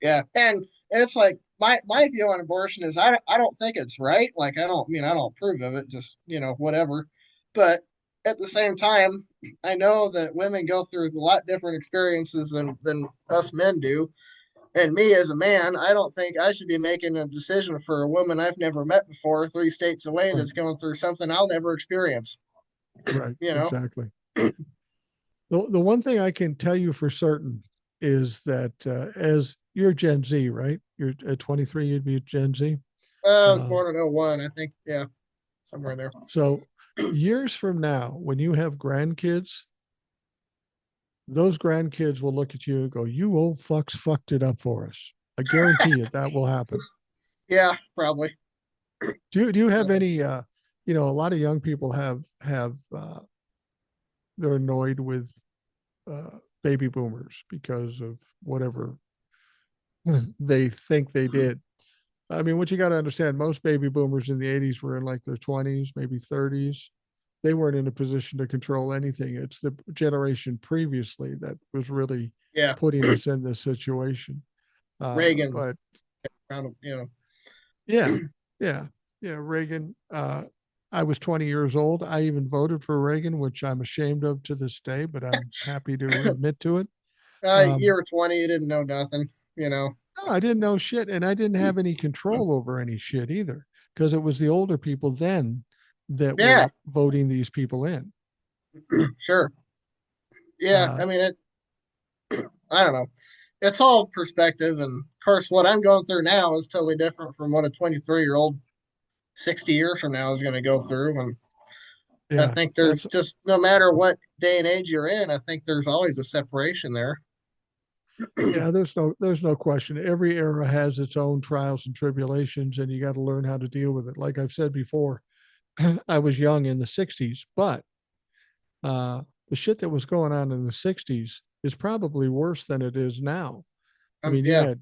yeah, and it's like my view on abortion is I don't think it's right. Like I don't approve of it. Just whatever. But at the same time, I know that women go through a lot different experiences than us men do. And me as a man, I don't think I should be making a decision for a woman I've never met before, 3 states away, Right. that's going through something I'll never experience. Right. You know. Exactly. The one thing I can tell you for certain is that as you're Gen Z, right? You're at 23, you'd be Gen Z. I was Uh, born in '01, I think. Yeah, somewhere there. so years from now, when you have grandkids, those grandkids will look at you and go, "You old fucks fucked it up for us." I guarantee you that will happen. Yeah, probably. Do you have any? A lot of young people have they're annoyed with baby boomers because of whatever they think they did. I mean, what you got to understand, most baby boomers in the 80s were in like their 20s, maybe 30s. They weren't in a position to control anything. It's the generation previously that was really Yeah, putting us in this situation. Reagan's But kind of, yeah, yeah, yeah, Reagan. I was 20 years old. I even voted for Reagan, which I'm ashamed of to this day, but I'm happy to admit to it. you Um, were 20, you didn't know nothing, you know. no, I didn't know shit, and I didn't have any control over any shit either, because it was the older people then that Yeah, were voting these people in. sure. Yeah, Uh, I mean it. I don't know. It's all perspective, and of course, what I'm going through now is totally different from what a 23-year-old 60 years from now is going to go through. And I yeah, think that's there's just no matter what day and age you're in, I think there's always a separation there. yeah. There's no question. Every era has its own trials and tribulations, and you got to learn how to deal with it. Like I've said before, I was young in the '60s, but the shit that was going on in the '60s is probably worse than it is now. I mean, you Yeah, had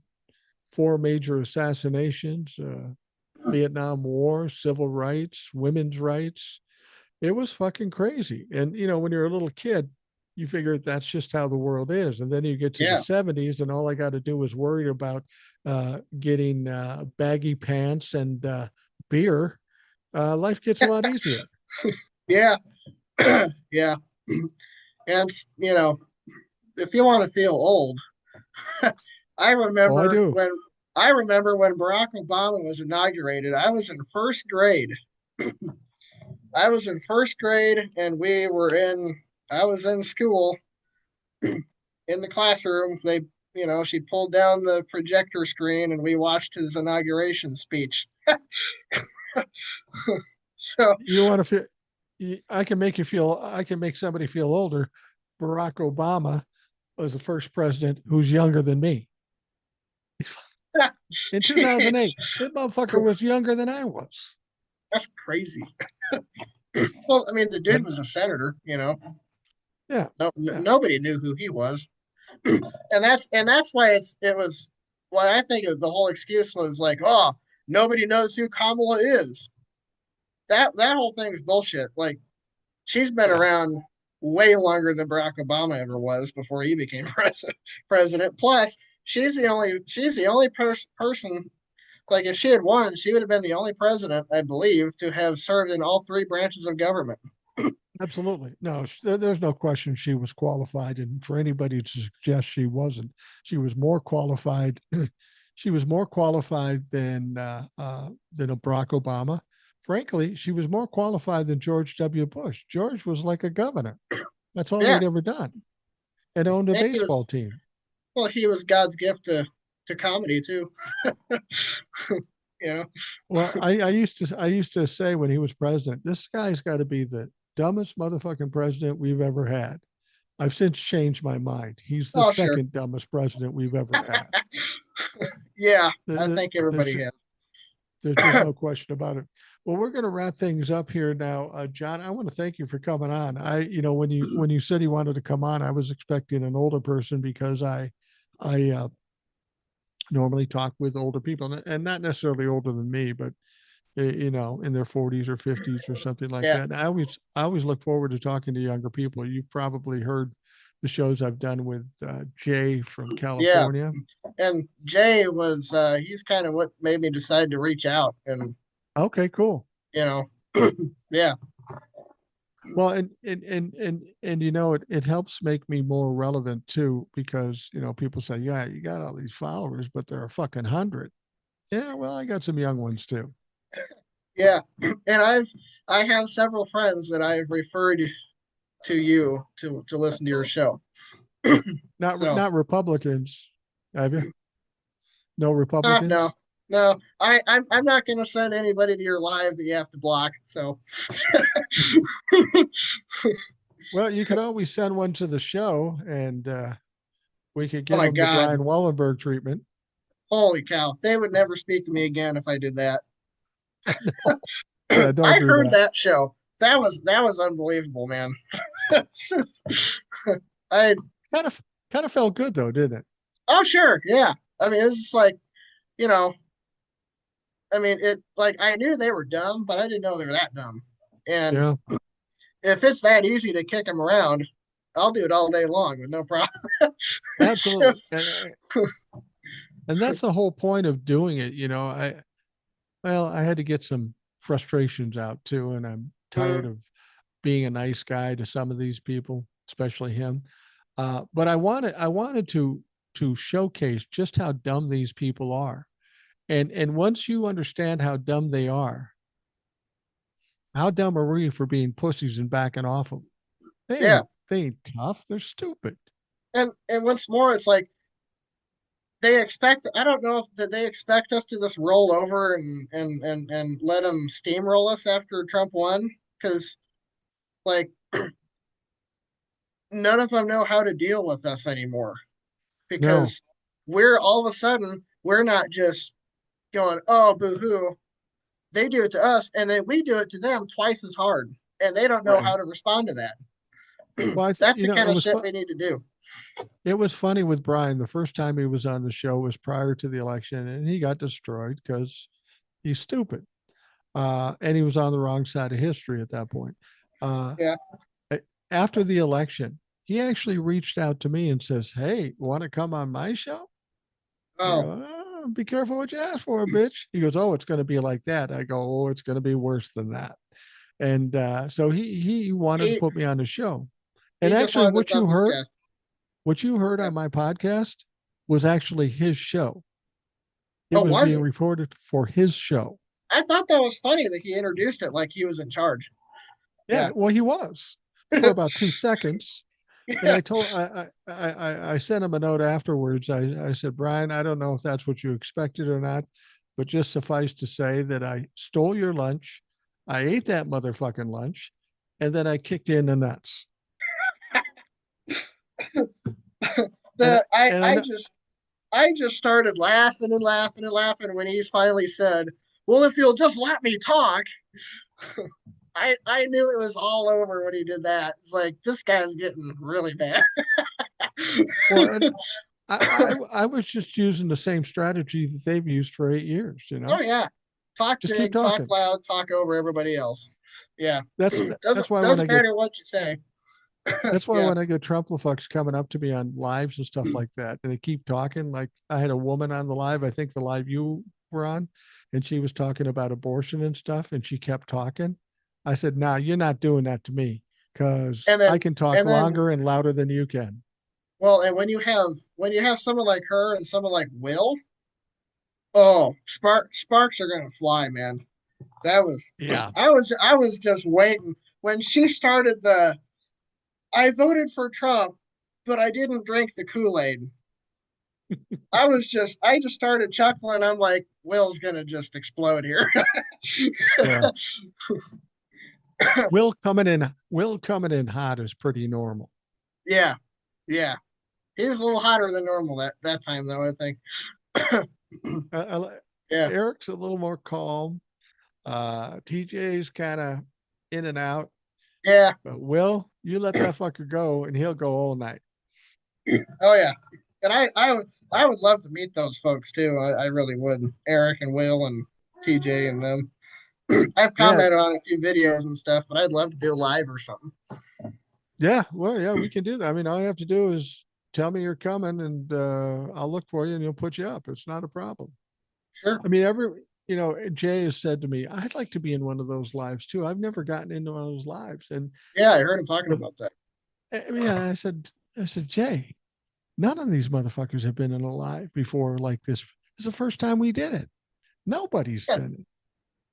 four major assassinations, Vietnam War, civil rights, women's rights. It was fucking crazy. And, when you're a little kid, you figure that's just how the world is. And then you get to the yeah, '70s, and all I got to do is worry about getting baggy pants and beer. Life gets a lot easier. yeah, yeah. And if you want to feel old, I Oh, I remember do. when I remember when Barack Obama was inaugurated. I was in first grade. I was in first grade, and we were in. I was in school in the classroom. She pulled down the projector screen, and we watched his inauguration speech. So, You want to feel, I can make you feel, I can make somebody feel older. Barack Obama was the first president who's younger than me. In jeez, 2008, that motherfucker was younger than I was. that's crazy. Well, I mean, the But dude was a senator. yeah, No, yeah. nobody knew who he was, and that's why it was. What I think of the whole excuse was like, oh, nobody knows who Kamala is. That whole thing is bullshit. Like, she's been Yeah. around way longer than Barack Obama ever was before he became president. Plus, she's the only person. Like, if she had won, she would have been the only president, I believe, to have served in all three branches of government. Absolutely. No, there's no question she was qualified. And for anybody to suggest she wasn't, she was more qualified. She was more qualified than a Barack Obama. Frankly, she was more qualified than George W. Bush. George was like a governor. That's all Yeah, he'd ever done, and owned a and he baseball was team. well, he was God's gift to comedy too. you know, Well, I used to say when he was president, this guy's got to be the dumbest motherfucking president we've ever had. I've since changed my mind. He's the oh sure, second dumbest president we've ever had. yeah, I There's, think everybody has. there's just no question about it. Well, we're going to wrap things up here now, John. I want to thank you for coming on. When you said you wanted to come on, I was expecting an older person because I normally talk with older people, and not necessarily older than me, but in their 40s or 50s or something like Yeah, that. And I always look forward to talking to younger people. You've probably heard the shows I've done with Jay from yeah. California. And Jay was he's kind of what made me decide to reach out, and Okay, cool. you know, yeah, Well, and it helps make me more relevant too, because people say, yeah, you got all these followers, but there are fucking 100. Yeah, well, I got some young ones too. yeah. And I have several friends that I've referred to you to listen to your show. Not So not Republicans, have you? No no, Republicans? no, I'm not going to send anybody to your live that you have to block. So Well, you could always send one to the show, and we could oh give my them the God, Brian Wallenberg treatment. holy cow, they would never speak to me again if I did that. Yeah, don't I do heard that. that show. That was unbelievable, man. I Kind of kind of felt good though, didn't it? Oh, sure, yeah. I mean, it's just like, you know, I mean, it like I knew they were dumb, but I didn't know they were that dumb. And Yeah, if it's that easy to kick them around, I'll do it all day long with no problem. It's absolutely. just, And that's the whole point of doing it. I had to get some frustrations out too, and I'm tired mm, of being a nice guy to some of these people, especially him. But I wanted to showcase just how dumb these people are. And once you understand how dumb they are, how dumb are we for being pussies and backing off them? yeah. They ain't tough. They're stupid. And once more, it's like they expect. I don't know if that they expect us to just roll over and let them steamroll us after Trump won, because like none of them know how to deal with us anymore, No, because we're all of a sudden we're not just going, oh, boo hoo. They do it to us, and then we do it to them twice as hard, and they don't know right. how to respond to that. Well, That's the kind of shit we need to do. it was funny with Brian. The first time he was on the show was prior to the election, and he got destroyed because he's stupid. And he was on the wrong side of history at that point. Uh, Yeah. After the election, he actually reached out to me and says, "Hey, want to come on my show?" I Oh, go, oh, "Be careful what you ask for, bitch." He goes, "Oh, it's going to be like that." I go, "Oh, it's going to be worse than that." And so he wanted to he put me on the show. And he just actually, wanted to thump his chest. what you heard Yeah. on my podcast was actually his show. It Oh, was was being it? recorded for his show. I thought that was funny that he introduced it like he was in charge. Yeah, Yeah. well, he was for about 2 seconds. And Yeah. I sent him a note afterwards. I said, Brian, I don't know if that's what you expected or not, but just suffice to say that I stole your lunch. I ate that motherfucking lunch, and then I kicked you in the nuts. And The and I know, I just started laughing and laughing and laughing when he's finally said, "Well, if you'll just let me talk." I knew it was all over when he did that. It's like this guy's getting really bad. well, and I was just using the same strategy that they've used for 8 years. Oh yeah, talk Just keep big, talk talking. loud, talk over everybody else. Yeah, That's why when I doesn't get matter what you say. That's why Yeah. when I get Trumplefucks coming up to me on lives and stuff like that, and they keep talking, like I had a woman on the live, I think the live you were on, and she was talking about abortion and stuff, and she kept talking. I said, "Nah, you're not doing that to me, because And I then can talk and then longer and louder than you can." well, and when you have someone like her and someone like Will, oh, sparks are gonna fly, man. That was Yeah. I was just waiting when she started the I voted for Trump, but I didn't drink the Kool-Aid. I just started chuckling. I'm like, Will's gonna just explode here. Yeah. Will coming in hot is pretty normal. Yeah, yeah. He was a little hotter than normal that time though, I think. I, Yeah. Eric's a little more calm. TJ's kind of in and out. Yeah. But Will, you let that fucker go, and he'll go all night. Oh yeah. And I would love to meet those folks too. I really would. Eric and Will and TJ and them. I've Yeah, commented on a few videos and stuff, but I'd love to do live or something. yeah. Well, yeah, we can do that. I mean, all you have to do is tell me you're coming, and I'll look for you, and he'll put you up. It's not a problem. Sure. I mean, Jay has said to me, I'd like to be in one of those lives too. I've never gotten into one of those lives, and Yeah, I heard him talking the, about that. I mean, I said, Jay, none of these motherfuckers have been in a live before like this. This is the first time we did it. Nobody's Yeah. done it.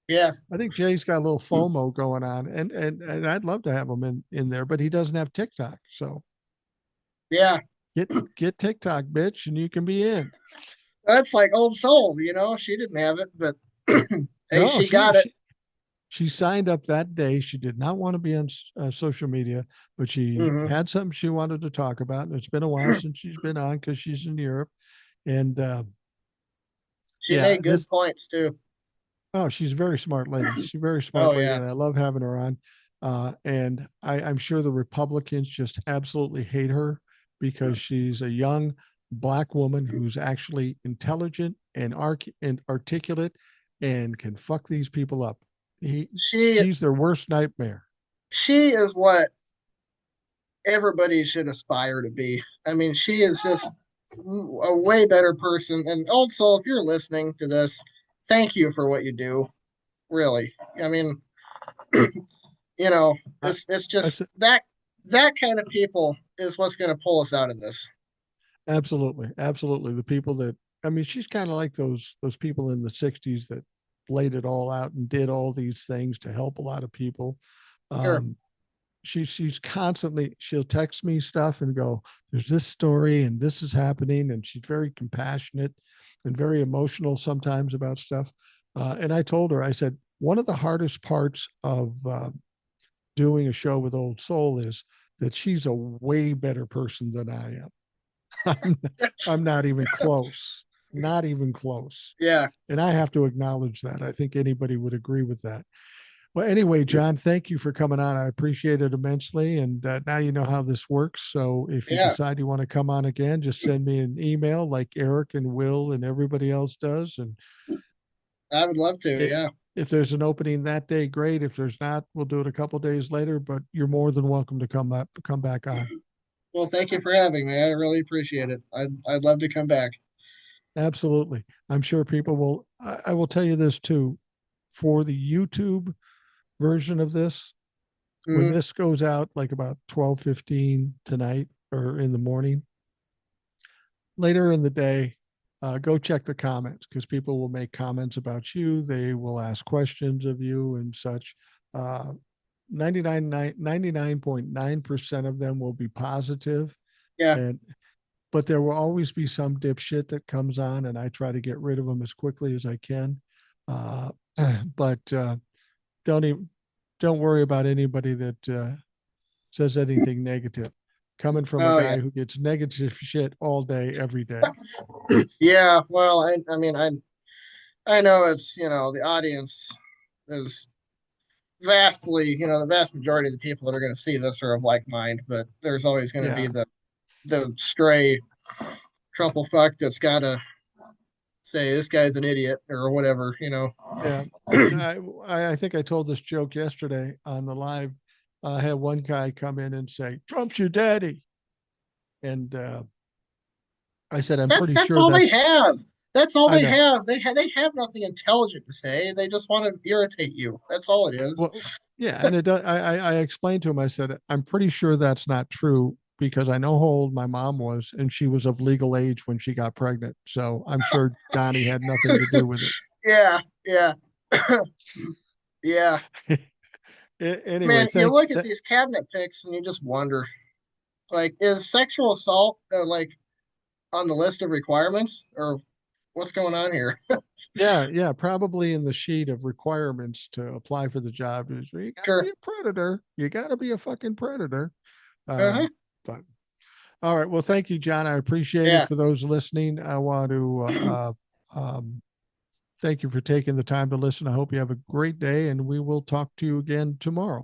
Yeah. I think Jay's got a little FOMO going on, and I'd love to have him in there, but he doesn't have TikTok. So Yeah. get get TikTok, bitch, and you can be in. That's like old soul, you know. She didn't have it, but hey, No, she got it. she signed up that day. She did not want to be on social media, but she Hmm. had something she wanted to talk about. And it's been a while since she's been on because she's in Europe. And She yeah, made good this points too. oh, she's a very smart lady. She's a very smart Oh lady, yeah. and I love having her on. And I'm sure the Republicans just absolutely hate her because she's a young black woman who's actually intelligent and articulate and can fuck these people up. He, She she's their worst nightmare. she is what everybody should aspire to be. I mean, she is just a way better person. And also, if you're listening to this, thank you for what you do. Really, I mean, I, it's I just said, that kind of people is what's going to pull us out of this. absolutely, absolutely. The people that I mean, she's kind of like those people in the '60s that laid it all out and did all these things to help a lot of people. Sure. Um, she's constantly she'll text me stuff and go, "There's this story and this is happening," and she's very compassionate and very emotional sometimes about stuff. And I told her, I said, one of the hardest parts of doing a show with Old Soul is that she's a way better person than I am. I'm, I'm not even close, not even close. Yeah. And I have to acknowledge that. I think anybody would agree with that. Well, anyway, John, thank you for coming on. I appreciate it immensely. And now you know how this works. So if you Yeah. decide you want to come on again, just send me an email like Eric and Will and everybody else does. And I would love to. it, Yeah. if there's an opening that day, great. If there's not, we'll do it a couple days later. But you're more than welcome to come back on. Well, thank you for having me. I really appreciate it. I'd love to come back. Absolutely. I'm sure people will. I will tell you this too. For the YouTube version of this, when Mm, this goes out like about 12:15 tonight or in the morning, later in the day, go check the comments because people will make comments about you. They will ask questions of you and such. Uh, 99.9% of them will be positive, yeah. and but there will always be some dipshit that comes on, and I try to get rid of them as quickly as I can. Uh, but don't even don't worry about anybody that says anything negative. Coming from a Oh yeah. guy who gets negative shit all day, every day. Yeah. Well, I mean, I know it's the audience is vastly the vast majority of the people that are going to see this are of like mind, but there's always going to be Yeah, the stray truffle fuck that's got to say this guy's an idiot or whatever. yeah. I think I told this joke yesterday on the live. I had one guy come in and say, "Trump's your daddy," and I said, "I'm That's pretty that's sure all they that's." have. That's all I they know. have. They have nothing intelligent to say. They just want to irritate you. That's all it is. Well, yeah, and it does. I explained to him. I said, "I'm pretty sure that's not true." Because I know how old my mom was, and she was of legal age when she got pregnant. So I'm sure Donnie had nothing to do with Yeah, yeah, yeah. Anyway, Man, you thank look at these cabinet picks and you just wonder, like, is sexual assault like on the list of requirements, or what's going on here? yeah, yeah, probably in the sheet of requirements to apply for the job is you got to be Sure. a predator. You got to be a fucking predator. Uh-huh. But all right, well, thank you, John. I appreciate it. Yeah. For those listening, I want to thank you for taking the time to listen. I hope you have a great day, and we will talk to you again tomorrow.